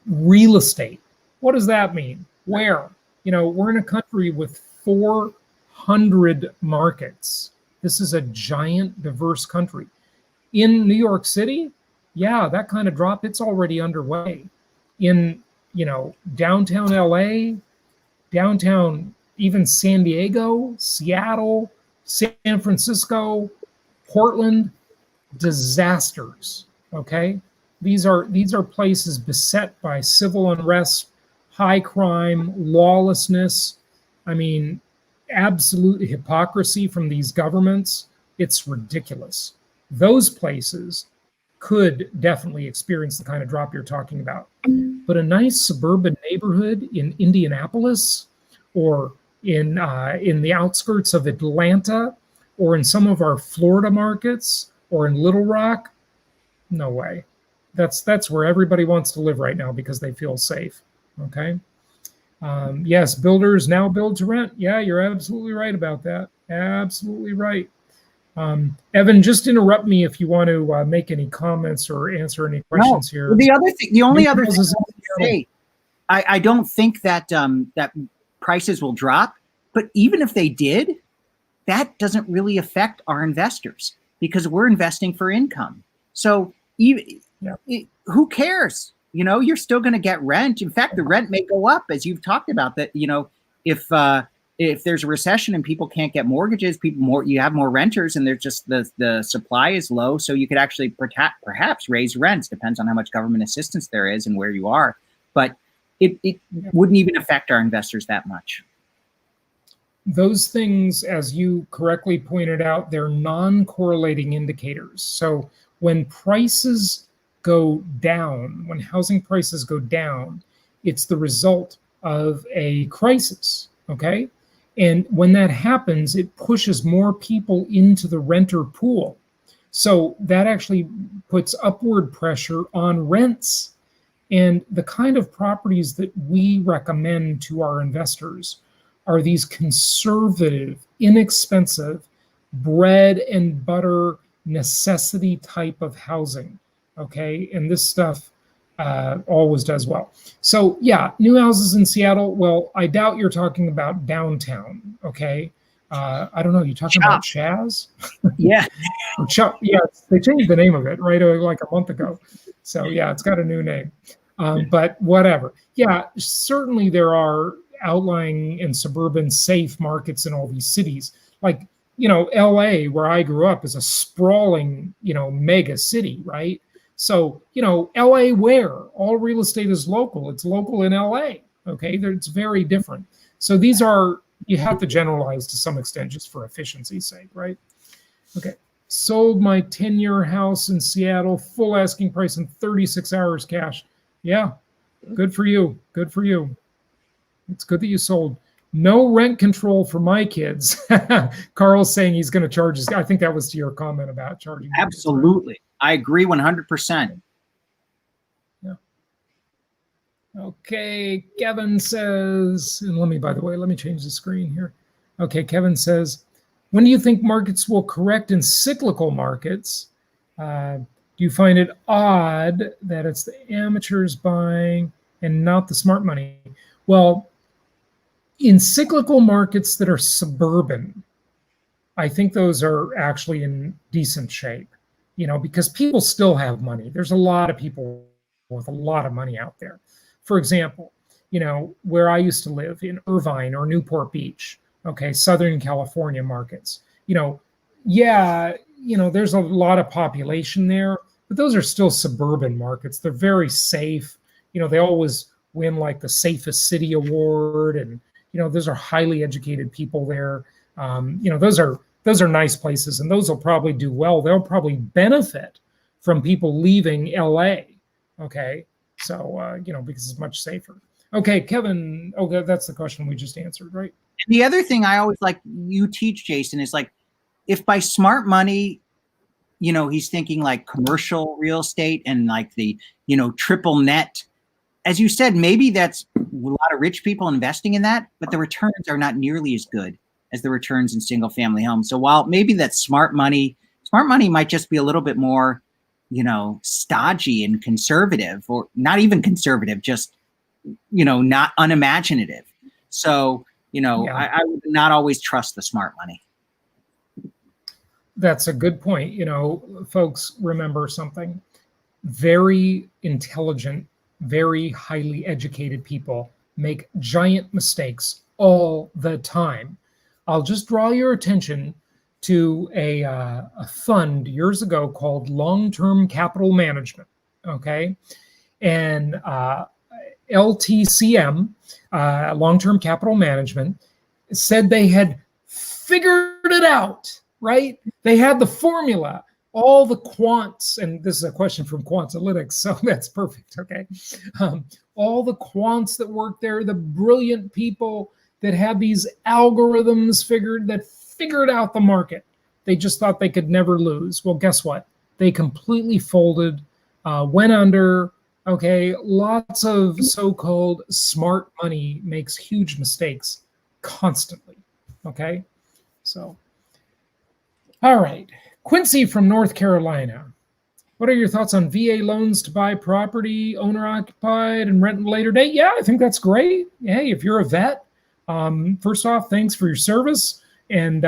Real estate, what does that mean? Where? We're in a country with 400 markets. This is a giant, diverse country. In New York City, yeah, that kind of drop, it's already underway. In, downtown LA, downtown, even San Diego, Seattle, San Francisco, Portland, disasters, okay? These are places beset by civil unrest, high crime, lawlessness. I mean, absolute hypocrisy from these governments. It's ridiculous. Those places could definitely experience the kind of drop you're talking about. But a nice suburban neighborhood in Indianapolis, or in the outskirts of Atlanta, or in some of our Florida markets, or in Little Rock, no way. That's where everybody wants to live right now because they feel safe, okay? Yes, builders now build to rent. Yeah, you're absolutely right about that. Absolutely right. Evan, just interrupt me if you want to make any comments or answer any questions here. The only other thing I was to say, I don't think that that prices will drop, but even if they did, that doesn't really affect our investors because we're investing for income. So who cares? You're still going to get rent. In fact, the rent may go up, as you've talked about. That if there's a recession and people can't get mortgages, you have more renters, and there's just the supply is low. So you could actually perhaps raise rents. Depends on how much government assistance there is and where you are, but it wouldn't even affect our investors that much. Those things, as you correctly pointed out, they're non-correlating indicators. So when prices go down, when housing prices go down, it's the result of a crisis, okay? And when that happens, it pushes more people into the renter pool. So that actually puts upward pressure on rents. And the kind of properties that we recommend to our investors are these conservative, inexpensive, bread and butter necessity type of housing. Okay. And this stuff always does well. So yeah, new houses in Seattle. Well, I doubt you're talking about downtown. Okay. I don't know. You talking about Chaz? Yeah. Yeah, they changed the name of it right like a month ago. So yeah, it's got a new name. But whatever. Yeah, certainly there are outlying and suburban safe markets in all these cities. Like, LA, where I grew up, is a sprawling, mega city, right? So, LA where? All real estate is local. It's local in LA. Okay, it's very different. So these are, you have to generalize to some extent just for efficiency's sake, right? Okay. Sold my 10-year house in Seattle, full asking price in 36 hours cash. Yeah, good for you. Good for you. It's good that you sold. No rent control for my kids. Carl's saying he's going to charge his. I think that was to your comment about charging. Absolutely. I agree 100%. Yeah. Okay. Kevin says, and by the way, let me change the screen here. Okay. Kevin says, when do you think markets will correct in cyclical markets? Do you find it odd that it's the amateurs buying and not the smart money? Well, in cyclical markets that are suburban, I think those are actually in decent shape, because people still have money. There's a lot of people with a lot of money out there. For example, where I used to live in Irvine or Newport Beach, okay, Southern California markets, there's a lot of population there, but those are still suburban markets. They're very safe. They always win like the safest city award, and those are highly educated people there. Those are nice places, and those will probably do well. They'll probably benefit from people leaving LA. Okay, so because it's much safer. Okay, Kevin. Okay, that's the question we just answered, right? And the other thing I always like you teach, Jason, is like, if by smart money, he's thinking like commercial real estate and like the, triple net, as you said, maybe that's a lot of rich people investing in that, but the returns are not nearly as good as the returns in single family homes. So while maybe that's smart money might just be a little bit more, stodgy and conservative, or not even conservative, just, not unimaginative. So, I would not always trust the smart money. That's a good point. Folks, remember something. Very intelligent, very highly educated people make giant mistakes all the time. I'll just draw your attention to a fund years ago called Long-Term Capital Management, okay? And LTCM, Long-Term Capital Management, said they had figured it out, right? They had the formula, all the quants, and this is a question from Quantanalytics, so that's perfect, okay? All the quants that work there, the brilliant people that had these algorithms figured out the market. They just thought they could never lose. Well, guess what? They completely folded, went under, okay? Lots of so-called smart money makes huge mistakes constantly, okay? So, all right. Quincy from North Carolina. What are your thoughts on VA loans to buy property, owner-occupied, and rent at a later date? Yeah, I think that's great. Hey, if you're a vet, first off, thanks for your service. And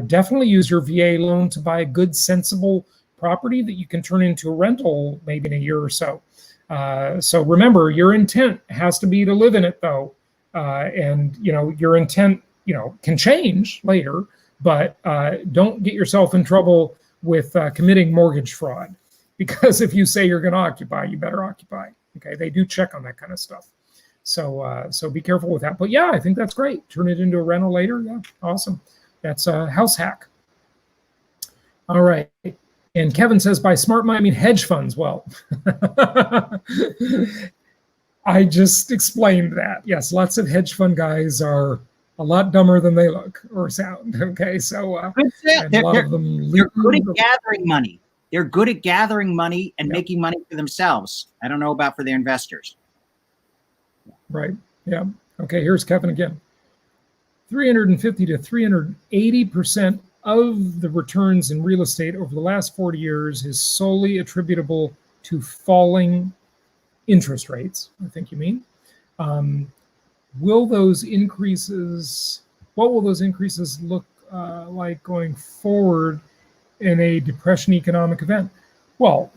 definitely use your VA loan to buy a good, sensible property that you can turn into a rental maybe in a year or so. So remember, your intent has to be to live in it, though. And, your intent, can change later. But don't get yourself in trouble with committing mortgage fraud, because if you say you're going to occupy, you better occupy. Okay, they do check on that kind of stuff. So be careful with that. But yeah, I think that's great. Turn it into a rental later. Yeah, awesome. That's a house hack. All right. And Kevin says, by smart money, I mean hedge funds. Well, I just explained that. Yes, lots of hedge fund guys are a lot dumber than they look or sound. Okay, so and a lot of them they're good at gathering money. They're good at gathering money and Yeah. making money for themselves. I don't know about for their investors. Right. Yeah. Okay. Here's Kevin again. 350 to 380% of the returns in real estate over the last 40 years is solely attributable to falling interest rates, I think you mean. Will those increases, what will those increases look like going forward in a depression economic event? Well,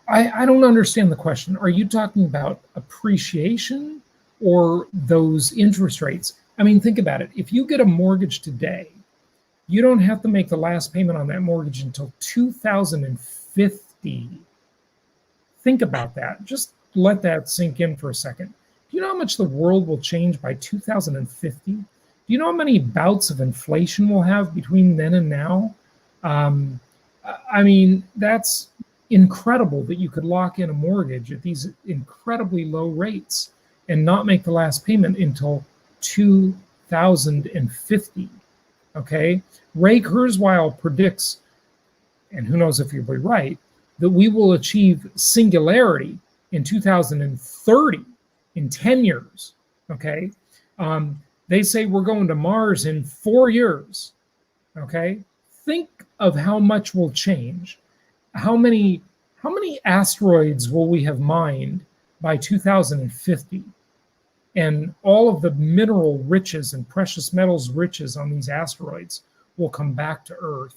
I don't understand the question. Are you talking about appreciation or those interest rates? I mean, think about it. If you get a mortgage today, you don't have to make the last payment on that mortgage until 2050. Think about that. Just let that sink in for a second. Do you know how much the world will change by 2050? Do you know how many bouts of inflation we'll have between then and now? I mean, that's incredible that you could lock in a mortgage at these incredibly low rates and not make the last payment until 2050. Okay. Ray Kurzweil predicts, and who knows if he'll be right, that we will achieve singularity in 2030, in 10 years. Okay. They say we're going to Mars in 4 years. Okay. Think of how much will change. How many asteroids will we have mined by 2050? And all of the mineral riches and precious metals riches on these asteroids will come back to Earth.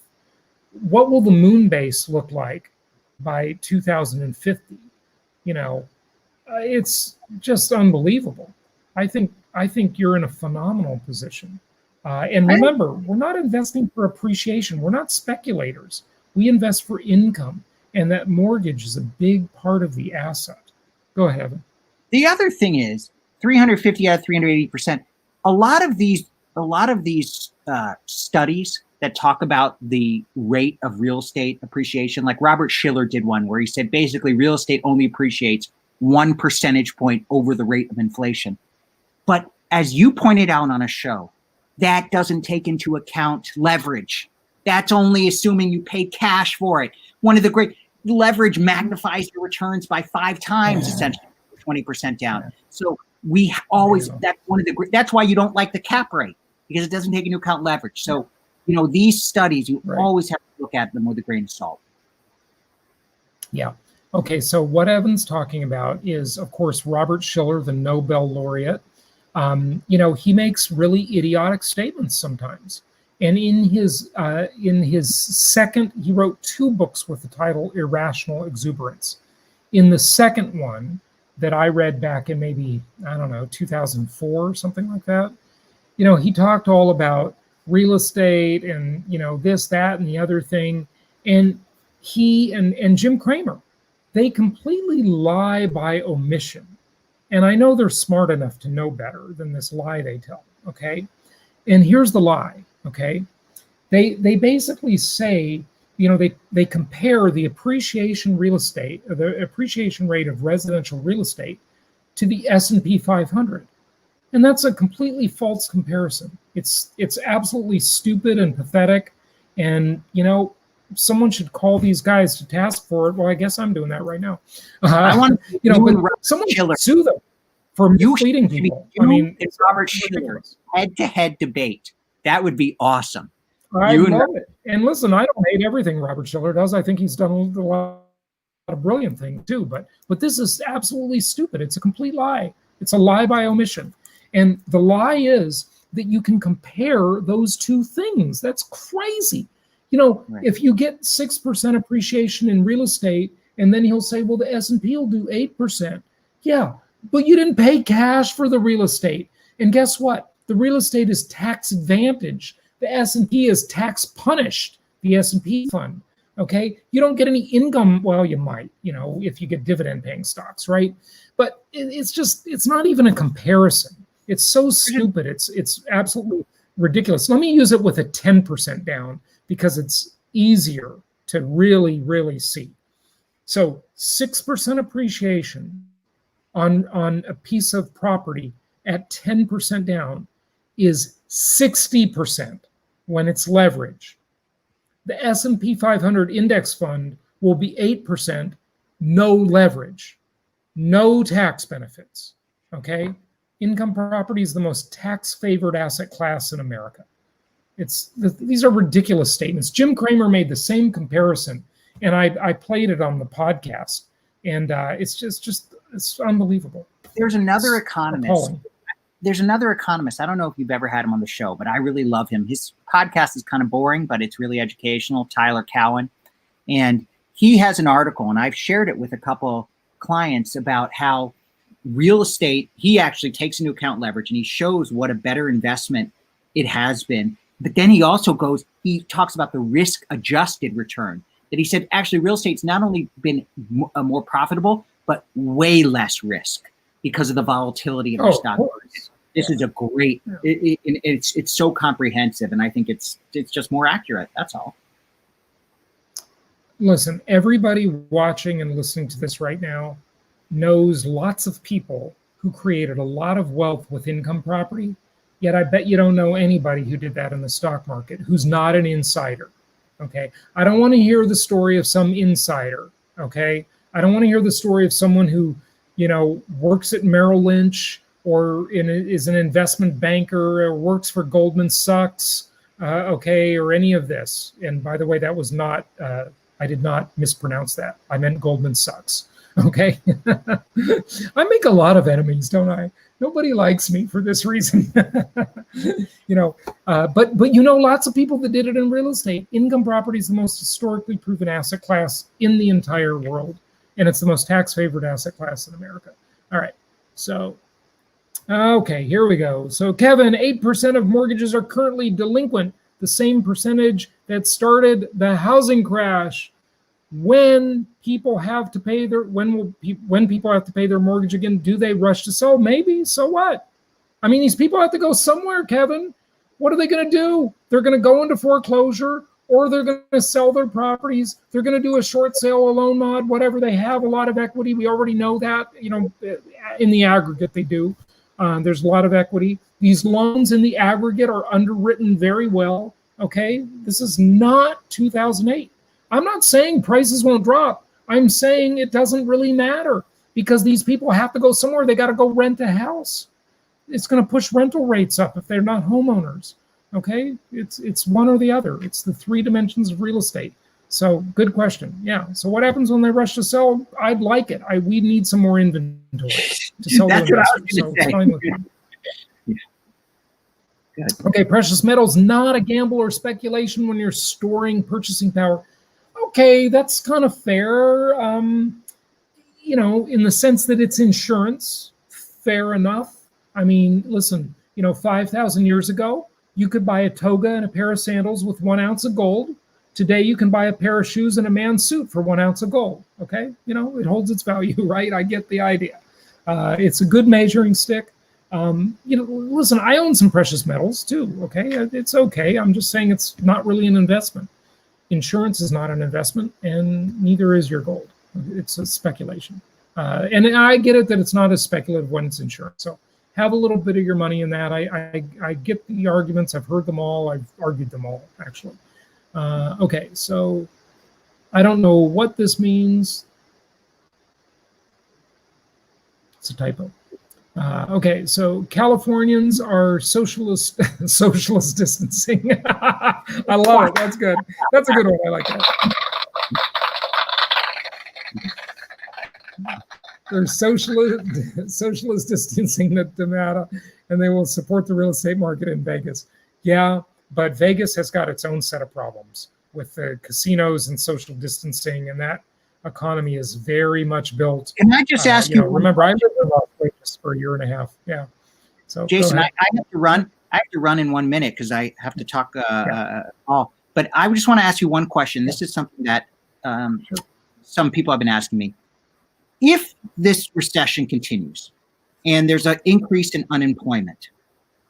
What will the moon base look like by 2050? You know, it's just unbelievable. I think you're in a phenomenal position. And remember, we're not investing for appreciation. We're not speculators. We invest for income, and that mortgage is a big part of the asset. Go ahead, Evan. The other thing is 350 out of 380%. A lot of these studies that talk about the rate of real estate appreciation, like Robert Shiller did one where he said basically real estate only appreciates 1 percentage point over the rate of inflation. But as you pointed out on a show, that doesn't take into account leverage. That's only assuming you pay cash for it. One of the great leverage magnifies your returns by 5 times, essentially 20% down. So we always, that's why you don't like the cap rate, because it doesn't take into account leverage. So, you know, these studies, you always have to look at them with a grain of salt. Yeah. Okay. So what Evan's talking about is, of course, Robert Shiller, the Nobel laureate. You know, he makes really idiotic statements sometimes. And in his second, he wrote 2 books with the title Irrational Exuberance. In the second one that I read back in maybe, I don't know, 2004 or something like that, you know, he talked all about real estate and, you know, this, that, and the other thing. And he and Jim Cramer, they completely lie by omission. And I know they're smart enough to know better than this lie they tell, okay? And here's the lie, okay? They basically say, you know, they compare the appreciation real estate, or the appreciation rate of residential real estate to the S&P 500. And that's a completely false comparison. It's absolutely stupid and pathetic. And, you know, someone should call these guys to task for it. Well, I guess I'm doing that right now. I want you know, but someone should sue them for misleading people. I mean, it's Robert Shiller's head-to-head debate. That would be awesome. I love it. And listen, I don't hate everything Robert Shiller does. I think he's done a lot of brilliant things too. But this is absolutely stupid. It's a complete lie. It's a lie by omission. And the lie is that you can compare those two things. That's crazy. You know, if you get 6% appreciation in real estate, and then he'll say, well, the S&P will do 8%. Yeah, but you didn't pay cash for the real estate. And guess what? The real estate is tax advantage. The S&P is tax punished, the S&P fund. Okay, you don't get any income. Well, you might, you know, if you get dividend paying stocks, right? But it's not even a comparison. It's so stupid. It's absolutely ridiculous. Let me use it with a 10% down, because it's easier to really, really see. So 6% appreciation on a piece of property at 10% down is 60% when it's leverage. The S&P 500 index fund will be 8%, no leverage, no tax benefits, okay? Income property is the most tax-favored asset class in America. These are ridiculous statements. Jim Cramer made the same comparison, and I played it on the podcast, and it's unbelievable. There's another economist. Appalling. There's another economist. I don't know if you've ever had him on the show, but I really love him. His podcast is kind of boring, but it's really educational. Tyler Cowen, and he has an article, and I've shared it with a couple clients about how real estate. He actually takes into account leverage, and he shows what a better investment it has been. But then he talks about the risk-adjusted return. That he said, actually, real estate's not only been more profitable, but way less risk because of the volatility of the stock market. This is a great, it's so comprehensive, and I think it's just more accurate. That's all. Listen, everybody watching and listening to this right now knows lots of people who created a lot of wealth with income property. Yet I bet you don't know anybody who did that in the stock market who's not an insider. Okay. I don't want to hear the story of some insider. Okay. I don't want to hear the story of someone who, works at Merrill Lynch or is an investment banker or works for Goldman Sachs. Okay. Or any of this. And by the way, that was not, I did not mispronounce that. I meant Goldman Sachs. Okay. I make a lot of enemies, don't I? Nobody likes me for this reason. But lots of people that did it in real estate. Income property is the most historically proven asset class in the entire world. And it's the most tax favored asset class in America. All right. So, okay, here we go. So Kevin, 8% of mortgages are currently delinquent, the same percentage that started the housing crash. When people have to pay when people have to pay their mortgage again, do they rush to sell? Maybe. So what? I mean, these people have to go somewhere, Kevin. What are they going to do? They're going to go into foreclosure, or they're going to sell their properties. They're going to do a short sale, a loan mod, whatever. They have a lot of equity. We already know that, in the aggregate they do. There's a lot of equity. These loans in the aggregate are underwritten very well. Okay. This is not 2008. I'm not saying prices won't drop. I'm saying it doesn't really matter because these people have to go somewhere. They got to go rent a house. It's going to push rental rates up if they're not homeowners. Okay, it's one or the other. It's the three dimensions of real estate. So good question. Yeah. So what happens when they rush to sell? I'd like it. We need some more inventory to sell. That's what I was going to say. Good. Okay, precious metals, not a gamble or speculation when you're storing purchasing power. Okay, that's kind of fair, in the sense that it's insurance. Fair enough. I mean, listen, 5,000 years ago, you could buy a toga and a pair of sandals with 1 ounce of gold. Today, you can buy a pair of shoes and a man's suit for 1 ounce of gold. Okay, it holds its value, right? I get the idea. It's a good measuring stick. Listen, I own some precious metals too. Okay, it's okay. I'm just saying it's not really an investment. Insurance is not an investment, and neither is your gold. It's a speculation. And I get it that it's not as speculative when it's insurance. So have a little bit of your money in that. I get the arguments. I've heard them all. I've argued them all, actually. Okay, so I don't know what this means. It's a typo. Okay, so Californians are socialist distancing. I love it. That's good. That's a good one. I like that. They're socialist distancing the data, and they will support the real estate market in Vegas. Yeah, but Vegas has got its own set of problems with the casinos and social distancing, and that economy is very much built. Can I just ask you? Remember, I lived in Las Vegas for a year and a half. Yeah. So, Jason, I have to run. I have to run in 1 minute because I have to talk. But I just want to ask you one question. This is something that some people have been asking me. If this recession continues and there's an increase in unemployment,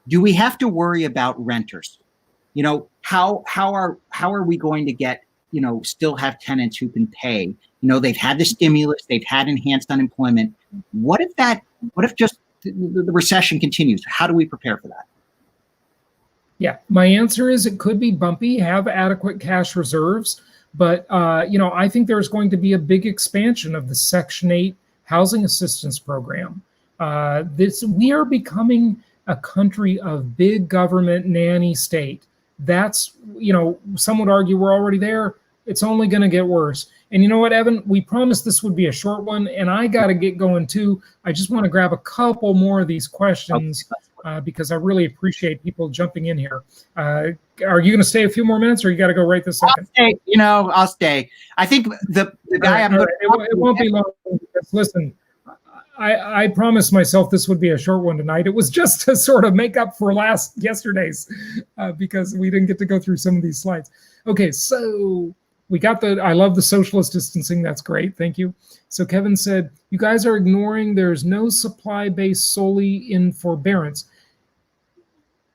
do we have to worry about renters? How are we going to get still have tenants who can pay? They've had the stimulus, they've had enhanced unemployment. What if just the recession continues? How do we prepare for that? Yeah, my answer is it could be bumpy, have adequate cash reserves, but I think there's going to be a big expansion of the Section 8 housing assistance program. We are becoming a country of big government nanny state. That's, some would argue we're already there. It's only going to get worse. And you know what, Evan? We promised this would be a short one, and I got to get going too. I just want to grab a couple more of these questions. Because I really appreciate people jumping in here. Are you going to stay a few more minutes, or you got to go right this second? I'll stay. I think the guy I'm going to... It won't be long. Listen, I promised myself this would be a short one tonight. It was just to sort of make up for yesterday's because we didn't get to go through some of these slides. Okay, so we got I love the socialist distancing. That's great. Thank you. So Kevin said, you guys are ignoring there's no supply base solely in forbearance.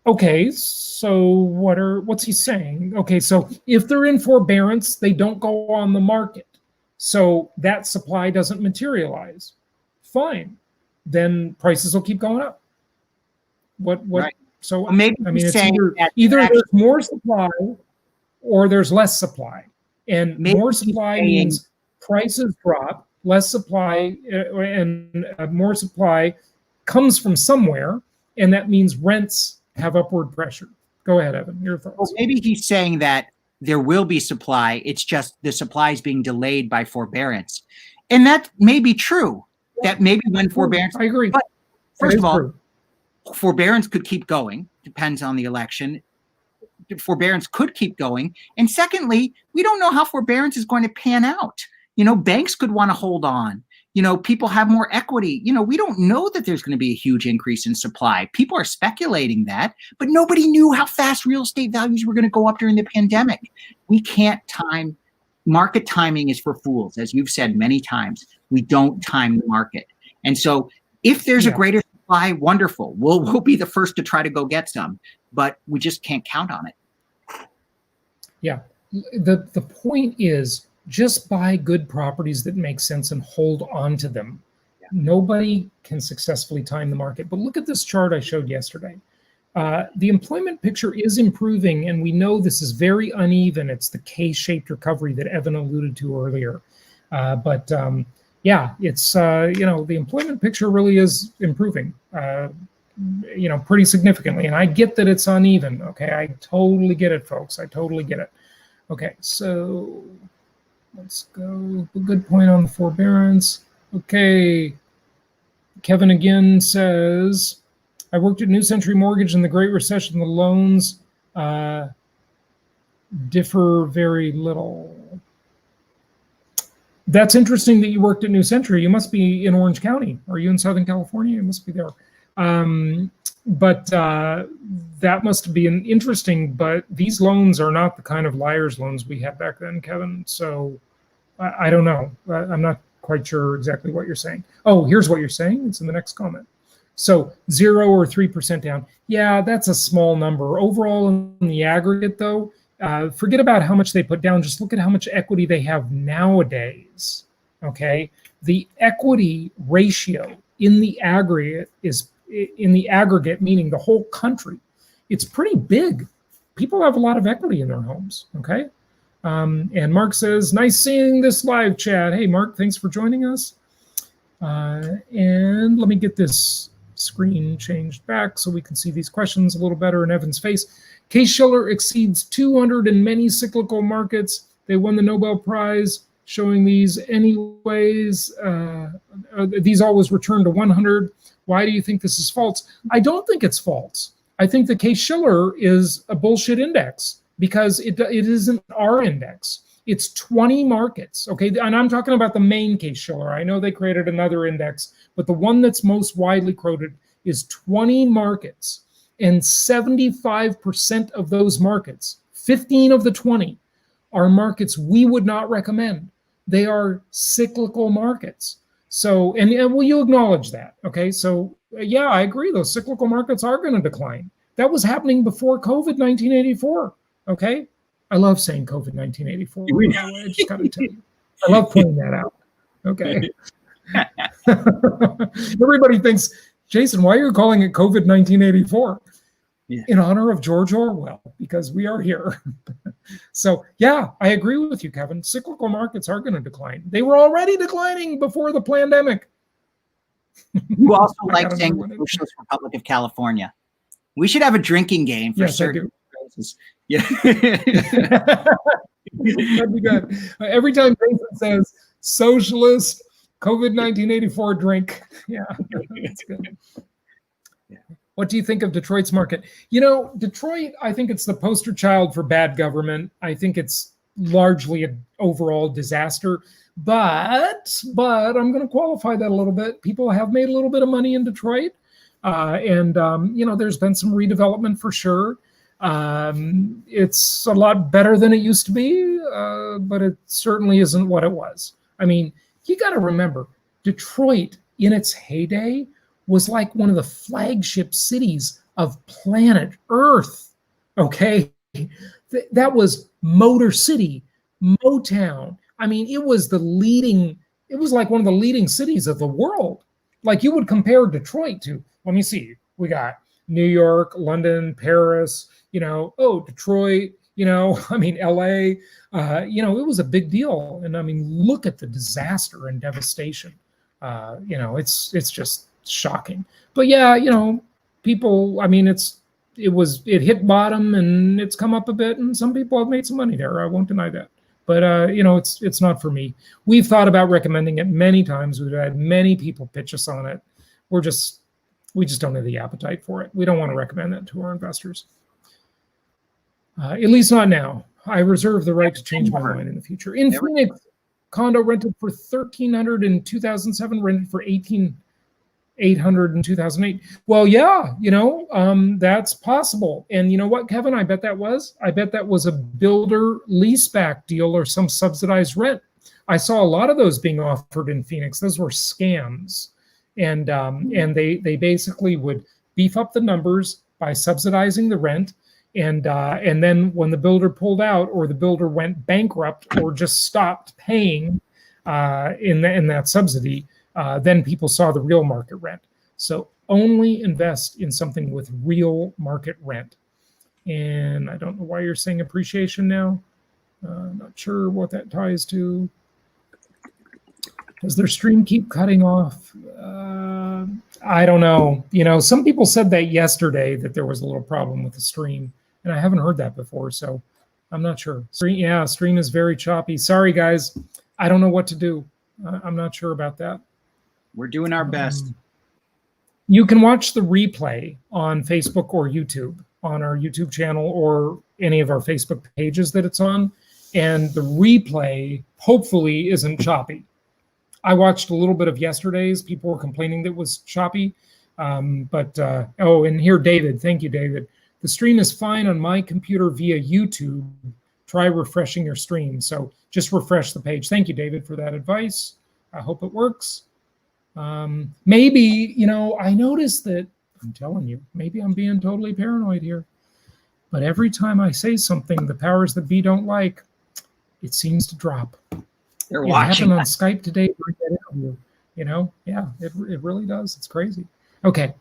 Okay, so what's he saying? Okay, so if they're in forbearance, they don't go on the market. So that supply doesn't materialize. Fine. Then prices will keep going up. What right. So well, maybe it's either there's more supply or there's less supply. And more supply means prices drop, less supply, and more supply comes from somewhere, and that means rents have upward pressure. Go ahead, Evan, your thoughts. Well, maybe he's saying that there will be supply. It's just the supply is being delayed by forbearance. And that may be true. That maybe when forbearance... I agree. But first of all, forbearance could keep going. Depends on the election. Forbearance could keep going. And secondly, we don't know how forbearance is going to pan out. Banks could want to hold on. People have more equity. We don't know that there's going to be a huge increase in supply. People are speculating that, but nobody knew how fast real estate values were going to go up during the pandemic. We can't time. Market timing is for fools, as you've said many times. We don't time the market. And so if there's a greater supply, wonderful. We'll be the first to try to go get some, but we just can't count on it. Yeah. The point is, just buy good properties that make sense and hold on to them. Yeah. Nobody can successfully time the market. But look at this chart I showed yesterday. The employment picture is improving, and we know this is very uneven. It's the K-shaped recovery that Evan alluded to earlier. It's, the employment picture really is improving, pretty significantly. And I get that it's uneven. Okay, I totally get it, folks. I totally get it. Okay, so... let's go. A good point on the forbearance. Okay. Kevin again says, I worked at New Century Mortgage in the Great Recession. The loans differ very little. That's interesting that you worked at New Century. You must be in Orange County. Are you in Southern California? You must be there. But that must be an interesting, but these loans are not the kind of liar's loans we had back then, Kevin. So I don't know. I'm not quite sure exactly what you're saying. Oh, here's what you're saying. It's in the next comment. So 0 or 3% down. Yeah, that's a small number. Overall in the aggregate though, forget about how much they put down. Just look at how much equity they have nowadays. Okay. The equity ratio in the aggregate meaning the whole country, it's pretty big. People have a lot of equity in their homes, okay? And Mark says, nice seeing this live chat. Hey, Mark, thanks for joining us. And let me get this screen changed back so we can see these questions a little better in Evan's face. Case-Shiller exceeds 200 in many cyclical markets. They won the Nobel Prize, showing these anyways. These always return to 100. Why do you think this is false? I don't think it's false. I think the Case-Shiller is a bullshit index because it isn't our index. It's 20 markets, okay? And I'm talking about the main Case-Shiller. I know they created another index, but the one that's most widely quoted is 20 markets. And 75% of those markets, 15 of the 20, are markets we would not recommend. They are cyclical markets. So, and will you acknowledge that? Okay, so yeah, I agree. Those cyclical markets are going to decline. That was happening before COVID 1984. Okay, I love saying COVID 1984. I just got to tell you, I love pointing that out. Okay, everybody thinks, Jason, why are you calling it COVID 1984? in honor of George Orwell, because we are here. So yeah, I agree with you, Kevin. Cyclical markets are going to decline. They were already declining before the pandemic. You also like saying the Socialist Republic of California. We should have a drinking game for certain places. Yeah. That'd be good. Every time Jason says socialist COVID 1984 drink. Yeah, that's good. Yeah. What do you think of Detroit's market? You know, Detroit, I think it's the poster child for bad government. I think it's largely an overall disaster. But I'm going to qualify that a little bit. People have made a little bit of money in Detroit. You know, there's been some redevelopment for sure. It's a lot better than it used to be, but it certainly isn't what it was. I mean, you got to remember, Detroit in its heyday was like one of the flagship cities of planet Earth. Okay. That was Motor City, Motown. I mean, it was like one of the leading cities of the world. Like you would compare Detroit to, let me see, we got New York, London, Paris, you know, Detroit, you know, I mean, LA, you know, it was a big deal. And I mean, look at the disaster and devastation. You know, it's just shocking. But yeah, you know, people, I mean, it hit bottom and it's come up a bit, and some people have made some money there. I won't deny that. But you know, it's not for me. We've thought about recommending it many times. We've had many people pitch us on it. We just don't have the appetite for it. We don't want to recommend that to our investors. At least not now. I reserve the right to change my mind in the future. In Phoenix, condo rented for $1,300 in 2007, rented for $1,800 in 2008. Well, yeah, you know, that's possible. And you know what, Kevin? I bet that was a builder leaseback deal or some subsidized rent. I saw a lot of those being offered in Phoenix. Those were scams. And they basically would beef up the numbers by subsidizing the rent. And then when the builder pulled out, or the builder went bankrupt, or just stopped paying in that subsidy, then people saw the real market rent. So only invest in something with real market rent. And I don't know why you're saying appreciation now. Not sure what that ties to. Does their stream keep cutting off? I don't know. You know, some people said that yesterday, that there was a little problem with the stream, and I haven't heard that before, so I'm not sure. Stream is very choppy. Sorry, guys. I don't know what to do. I'm not sure about that. We're doing our best. You can watch the replay on Facebook or YouTube, on our YouTube channel or any of our Facebook pages that it's on, and the replay hopefully isn't choppy. I watched a little bit of yesterday's. People were complaining that it was choppy. And here, David. Thank you, David. The stream is fine on my computer via YouTube. Try refreshing your stream. So just refresh the page. Thank you, David, for that advice. I hope it works. Maybe, you know, I noticed that, I'm telling you, maybe I'm being totally paranoid here. But every time I say something the powers that be don't like, it seems to drop. They're watching on Skype today. You know, yeah, it really does. It's crazy. Okay,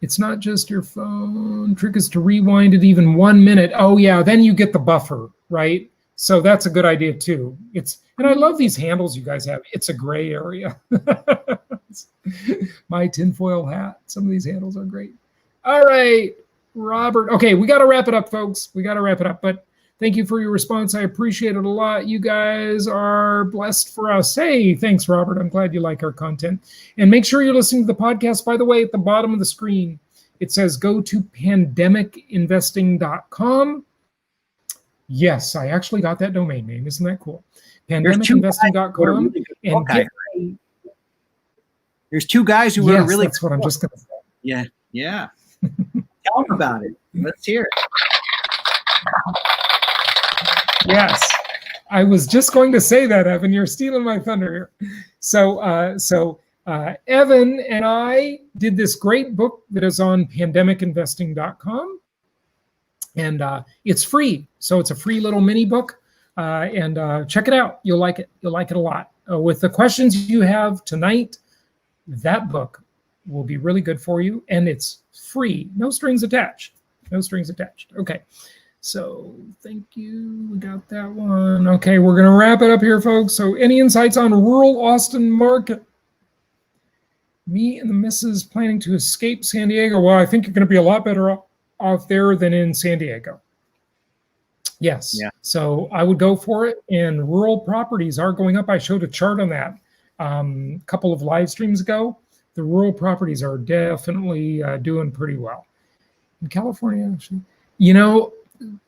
it's not just your phone. Trick is to rewind it even 1 minute. Oh yeah, then you get the buffer, right? So that's a good idea too. And I love these handles you guys have. It's a gray area. My tinfoil hat. Some of these handles are great. All right, Robert. Okay, we got to wrap it up, folks. We got to wrap it up. But thank you for your response. I appreciate it a lot. You guys are blessed for us. Hey, thanks, Robert. I'm glad you like our content. And make sure you're listening to the podcast. By the way, at the bottom of the screen, it says go to pandemicinvesting.com. Yes, I actually got that domain name. Isn't that cool? Pandemicinvesting.com. There's two guys who are really. That's what I'm just going to say. Yeah. Yeah. Tell them about it. Let's hear it. Yes, I was just going to say that, Evan. You're stealing my thunder here. So Evan and I did this great book that is on pandemicinvesting.com, and it's free. So it's a free little mini book, and check it out. You'll like it. You'll like it a lot. With the questions you have tonight, that book will be really good for you, and it's free, no strings attached. No strings attached. Okay. So thank you. We got that one. Okay, we're going to wrap it up here, folks. So any insights on rural Austin market? Me and the missus planning to escape San Diego. Well, I think you're going to be a lot better off there than in San Diego. Yes. Yeah. So I would go for it. And rural properties are going up. I showed a chart on that a couple of live streams ago. The rural properties are definitely doing pretty well. In California, actually, you know,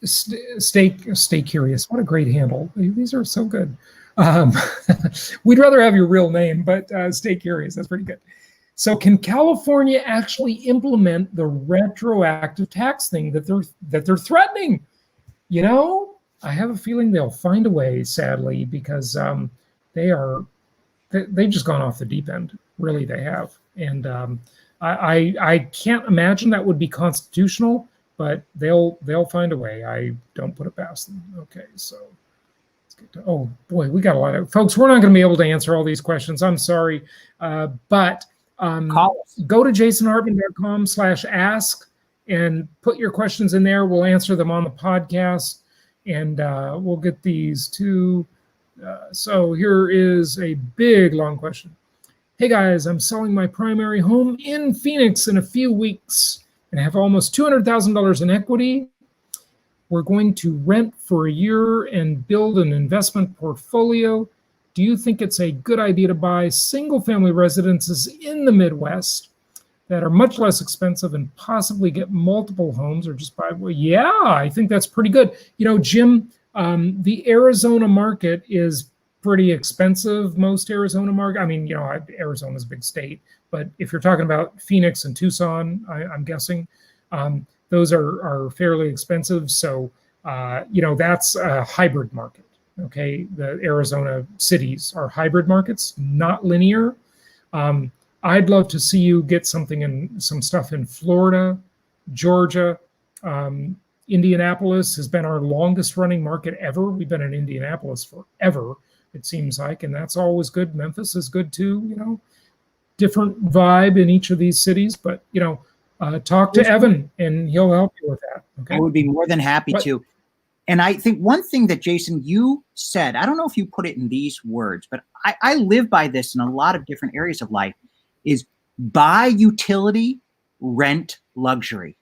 stay curious. What a great handle. These are so good. We'd rather have your real name, but stay curious. That's pretty good. So can California actually implement the retroactive tax thing that they're threatening? You know, I have a feeling they'll find a way, sadly, because they've just gone off the deep end. Really, they have. And I can't imagine that would be constitutional, but they'll find a way. I don't put it past them. Okay, so let's get to, oh boy, we got a lot of folks. We're not going to be able to answer all these questions. I'm sorry, but go to jasonhartman.com/ask and put your questions in there. We'll answer them on the podcast, and we'll get these too. So here is a big, long question. Hey guys, I'm selling my primary home in Phoenix in a few weeks and have almost $200,000 in equity. We're going to rent for a year and build an investment portfolio. Do you think it's a good idea to buy single-family residences in the Midwest that are much less expensive and possibly get multiple homes, or just buy? Well, yeah, I think that's pretty good. You know, Jim, the Arizona market is pretty expensive. Most Arizona market, I mean, you know, Arizona's a big state, but if you're talking about Phoenix and Tucson, I'm guessing those are fairly expensive. So, you know, that's a hybrid market. Okay, the Arizona cities are hybrid markets, not linear. I'd love to see you get some stuff in Florida, Georgia. Indianapolis has been our longest running market ever. We've been in Indianapolis forever, it seems like, and that's always good. Memphis is good too, you know, different vibe in each of these cities, but, you know, talk to Evan and he'll help you with that. Okay. I would be more than happy to. And I think one thing that, Jason, you said, I don't know if you put it in these words, but I live by this in a lot of different areas of life, is buy utility, rent luxury.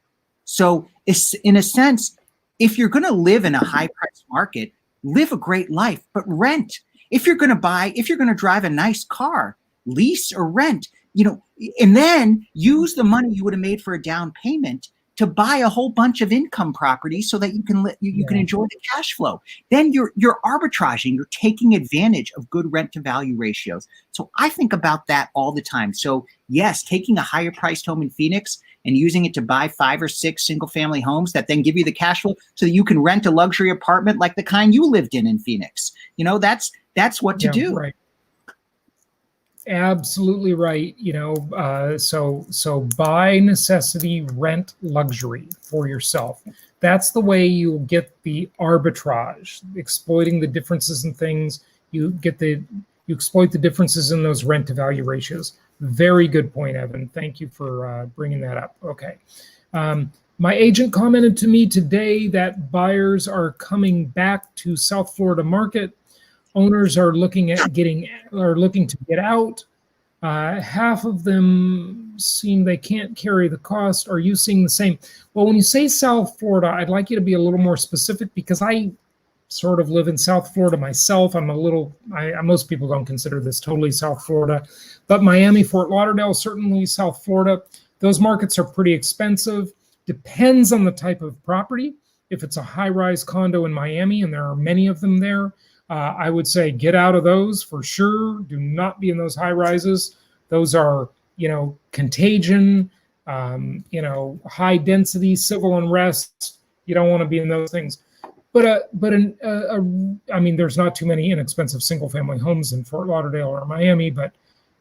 So it's, in a sense, if you're going to live in a high price market, live a great life, but rent. If you're going to drive a nice car, lease or rent, you know, and then use the money you would have made for a down payment to buy a whole bunch of income properties so that you can can enjoy the cash flow. Then you're arbitraging, you're taking advantage of good rent to value ratios. So I think about that all the time. So yes, taking a higher priced home in Phoenix and using it to buy 5 or 6 single family homes that then give you the cash flow so that you can rent a luxury apartment like the kind you lived in Phoenix. You know, that's what to do. Right. Absolutely right. You know, so buy necessity, rent luxury for yourself. That's the way you'll get the arbitrage, exploiting the differences in things. You exploit the differences in those rent to value ratios. Very good point, Evan. Thank you for bringing that up. Okay. My agent commented to me today that buyers are coming back to South Florida market. Owners are looking to get out. Half of them seem they can't carry the cost. Are you seeing the same? Well, when you say South Florida, I'd like you to be a little more specific, because I sort of live in South Florida myself. Most people don't consider this totally South Florida, but Miami, Fort Lauderdale, certainly South Florida. Those markets are pretty expensive. Depends on the type of property. If it's a high-rise condo in Miami, and there are many of them there, I would say get out of those for sure. Do not be in those high rises. Those are, you know, contagion, you know, high density, civil unrest. You don't want to be in those things. But I mean, there's not too many inexpensive single family homes in Fort Lauderdale or Miami. But,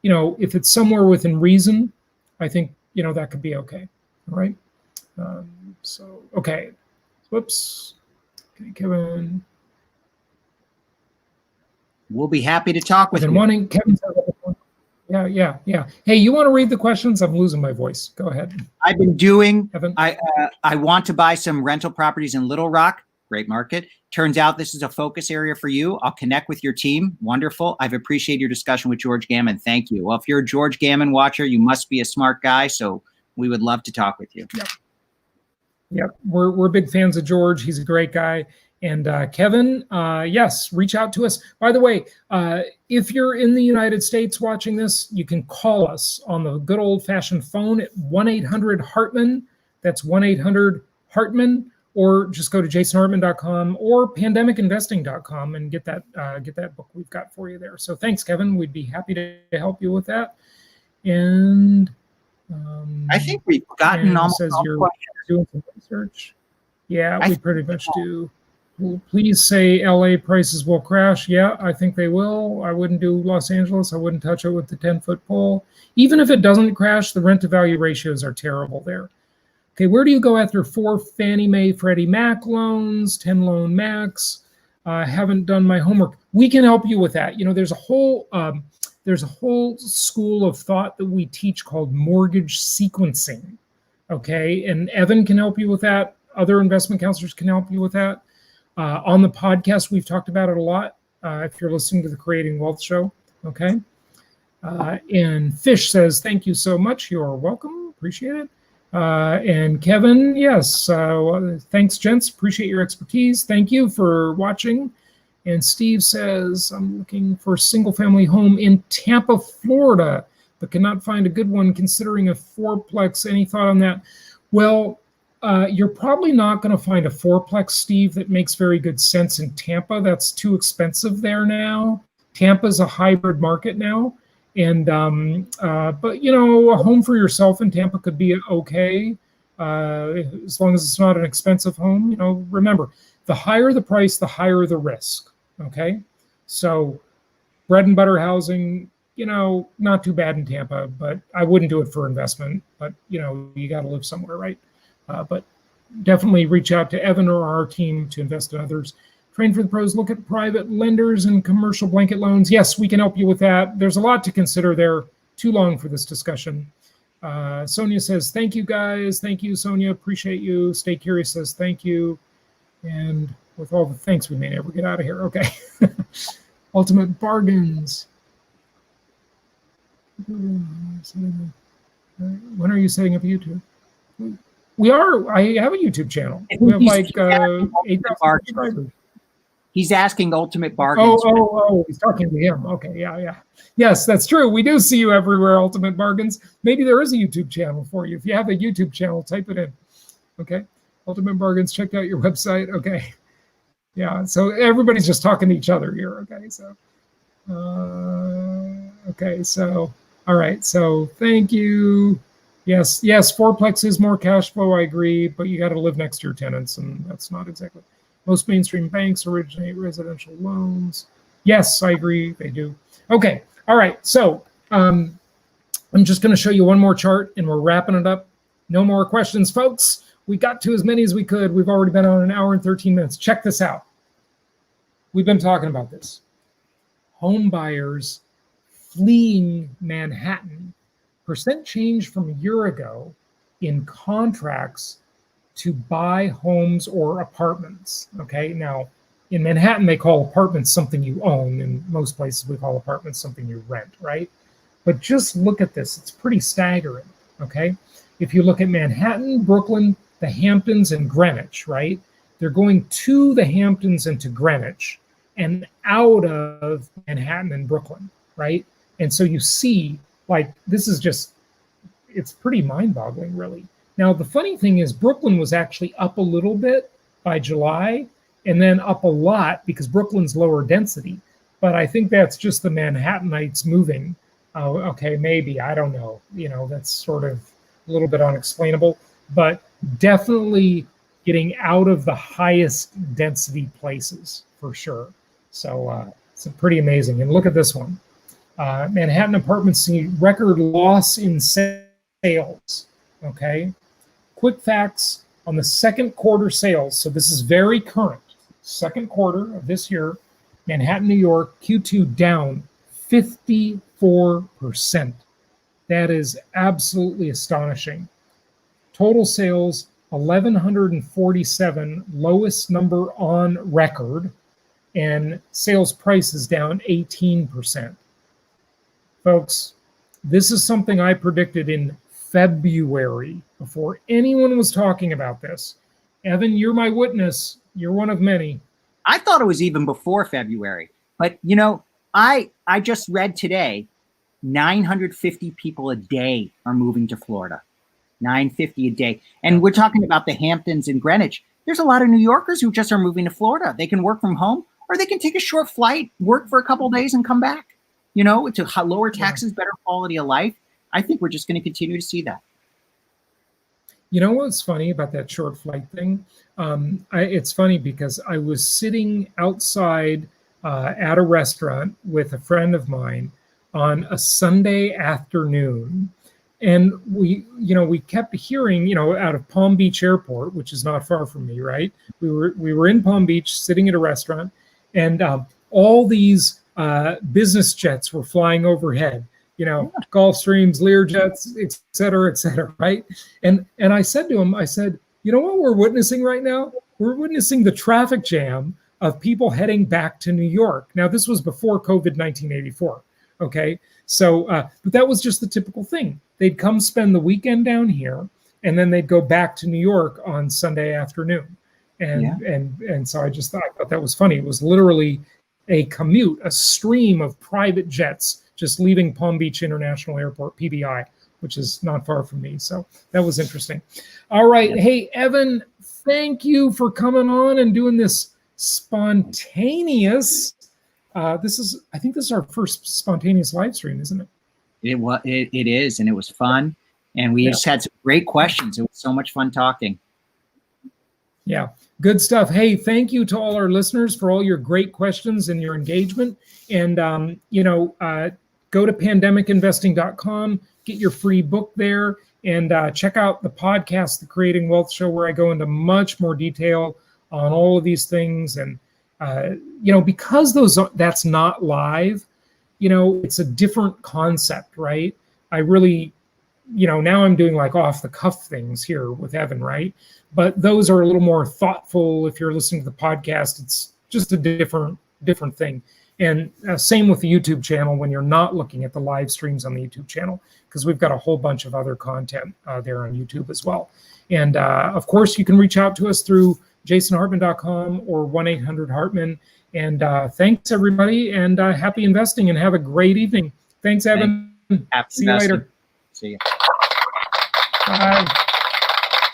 you know, if it's somewhere within reason, I think, you know, that could be okay. All right. So, okay. Whoops. Okay, Kevin. We'll be happy to talk with you. Kevin's Yeah. Hey, you want to read the questions? I'm losing my voice. Go ahead. I've been doing. Evan? I want to buy some rental properties in Little Rock. Great market. Turns out this is a focus area for you. I'll connect with your team. Wonderful. I've appreciated your discussion with George Gammon. Thank you. Well, if you're a George Gammon watcher, you must be a smart guy. So we would love to talk with you. Yep. We're big fans of George. He's a great guy. And Kevin, yes, reach out to us. By the way, if you're in the United States watching this, you can call us on the good old-fashioned phone at 1-800-HARTMAN. That's 1-800-HARTMAN. Or just go to jasonhartman.com or pandemicinvesting.com and get that book we've got for you there. So thanks, Kevin. We'd be happy to help you with that. And I think we've gotten almost says all you're questions. doing some research. Yeah, we pretty much do. Please say LA prices will crash. Yeah, I think they will. I wouldn't do Los Angeles. I wouldn't touch it with the 10-foot pole. Even if it doesn't crash, the rent to value ratios are terrible there. Okay, where do you go after 4 Fannie Mae, Freddie Mac loans, 10 loan max? Haven't done my homework. We can help you with that. You know, there's a whole school of thought that we teach called mortgage sequencing. Okay, and Evan can help you with that. Other investment counselors can help you with that. On the podcast, we've talked about it a lot. If you're listening to the Creating Wealth show, okay. And Fish says, "Thank you so much. You're welcome. Appreciate it." And Kevin, yes, thanks, gents. Appreciate your expertise. Thank you for watching. And Steve says, I'm looking for a single-family home in Tampa, Florida, but cannot find a good one considering a fourplex. Any thought on that? Well, you're probably not going to find a fourplex, Steve, that makes very good sense in Tampa. That's too expensive there now. Tampa's a hybrid market now. And but you know, a home for yourself in Tampa could be okay, as long as it's not an expensive home. You know, remember, the higher the price, the higher the risk. Okay, so bread and butter housing, you know, not too bad in Tampa, but I wouldn't do it for investment. But you know, you got to live somewhere, right? But definitely reach out to Evan or our team to invest in others. Train for the pros, look at private lenders and commercial blanket loans. Yes, we can help you with that. There's a lot to consider there. Too long for this discussion. Sonia says, thank you, guys. Thank you, Sonia. Appreciate you. Stay Curious says, thank you. And with all the thanks, we may never get out of here. Okay. Ultimate Bargains. When are you setting up YouTube? We are. I have a YouTube channel. We have like 8,000 subscribers. He's asking Ultimate Bargains. Oh, he's talking to him. Okay, yeah. Yes, that's true. We do see you everywhere, Ultimate Bargains. Maybe there is a YouTube channel for you. If you have a YouTube channel, type it in. Okay, Ultimate Bargains, check out your website. Okay, yeah, so everybody's just talking to each other here. Okay, so, all right, so thank you. Yes, fourplex is more cash flow, I agree, but you got to live next to your tenants, and that's not exactly. Most mainstream banks originate residential loans. Yes, I agree, they do. Okay, all right, so I'm just gonna show you one more chart and we're wrapping it up. No more questions, folks. We got to as many as we could. We've already been on 1 hour and 13 minutes. Check this out. We've been talking about this. Home buyers fleeing Manhattan. Percent change from a year ago in contracts to buy homes or apartments. Okay, now in Manhattan, they call apartments something you own. In most places, we call apartments something you rent, right? But just look at this. It's pretty staggering, okay? If you look at Manhattan, Brooklyn, the Hamptons, and Greenwich, right? They're going to the Hamptons and to Greenwich and out of Manhattan and Brooklyn, right? And so you see, like, this is just, it's pretty mind-boggling, really. Now, the funny thing is Brooklyn was actually up a little bit by July and then up a lot because Brooklyn's lower density. But I think that's just the Manhattanites moving. Okay, maybe, I don't know. You know, that's sort of a little bit unexplainable, but definitely getting out of the highest density places for sure. So it's pretty amazing. And look at this one. Manhattan apartments see record loss in sales, okay? Quick facts on the second quarter sales. So this is very current. Second quarter of this year, Manhattan, New York, Q2 down 54%. That is absolutely astonishing. Total sales, 1,147, lowest number on record, and sales price is down 18%. Folks, this is something I predicted in February before anyone was talking about this. Evan, you're my witness. You're one of many. I thought it was even before February. But, you know, I just read today, 950 people a day are moving to Florida. 950 a day. And we're talking about the Hamptons and Greenwich. There's a lot of New Yorkers who just are moving to Florida. They can work from home, or they can take a short flight, work for a couple of days and come back. You know, to lower taxes, better quality of life. I think we're just going to continue to see that. You know what's funny about that short flight thing? It's funny because I was sitting outside at a restaurant with a friend of mine on a Sunday afternoon. And we kept hearing, out of Palm Beach Airport, which is not far from me, right? We were in Palm Beach sitting at a restaurant, and all these business jets were flying overhead, Gulfstreams, Learjets, et cetera, right? And I said to him, I said, you know what we're witnessing right now? We're witnessing the traffic jam of people heading back to New York. Now, this was before COVID 1984, okay? So, but that was just the typical thing. They'd come spend the weekend down here, and then they'd go back to New York on Sunday afternoon. And so I thought that was funny. It was literally a commute, a stream of private jets just leaving Palm Beach International Airport, PBI, which is not far from me. So that was interesting. All right. Yeah. Hey, Evan, thank you for coming on and doing this spontaneous. I think this is our first spontaneous live stream, isn't it? It is, and it was fun. And we just had some great questions. It was so much fun talking. Yeah, good stuff. Hey, thank you to all our listeners for all your great questions and your engagement. And, go to pandemicinvesting.com, get your free book there, and check out the podcast, The Creating Wealth Show, where I go into much more detail on all of these things. And, because that's not live, it's a different concept, right? I really, now I'm doing like off the cuff things here with Evan, right? But those are a little more thoughtful. If you're listening to the podcast, it's just a different thing. And same with the YouTube channel when you're not looking at the live streams on the YouTube channel, because we've got a whole bunch of other content there on YouTube as well. And of course, you can reach out to us through jasonhartman.com or 1-800-HARTMAN. And thanks, everybody, and happy investing, and have a great evening. Thanks, Evan. Happy See you later. See you. Bye.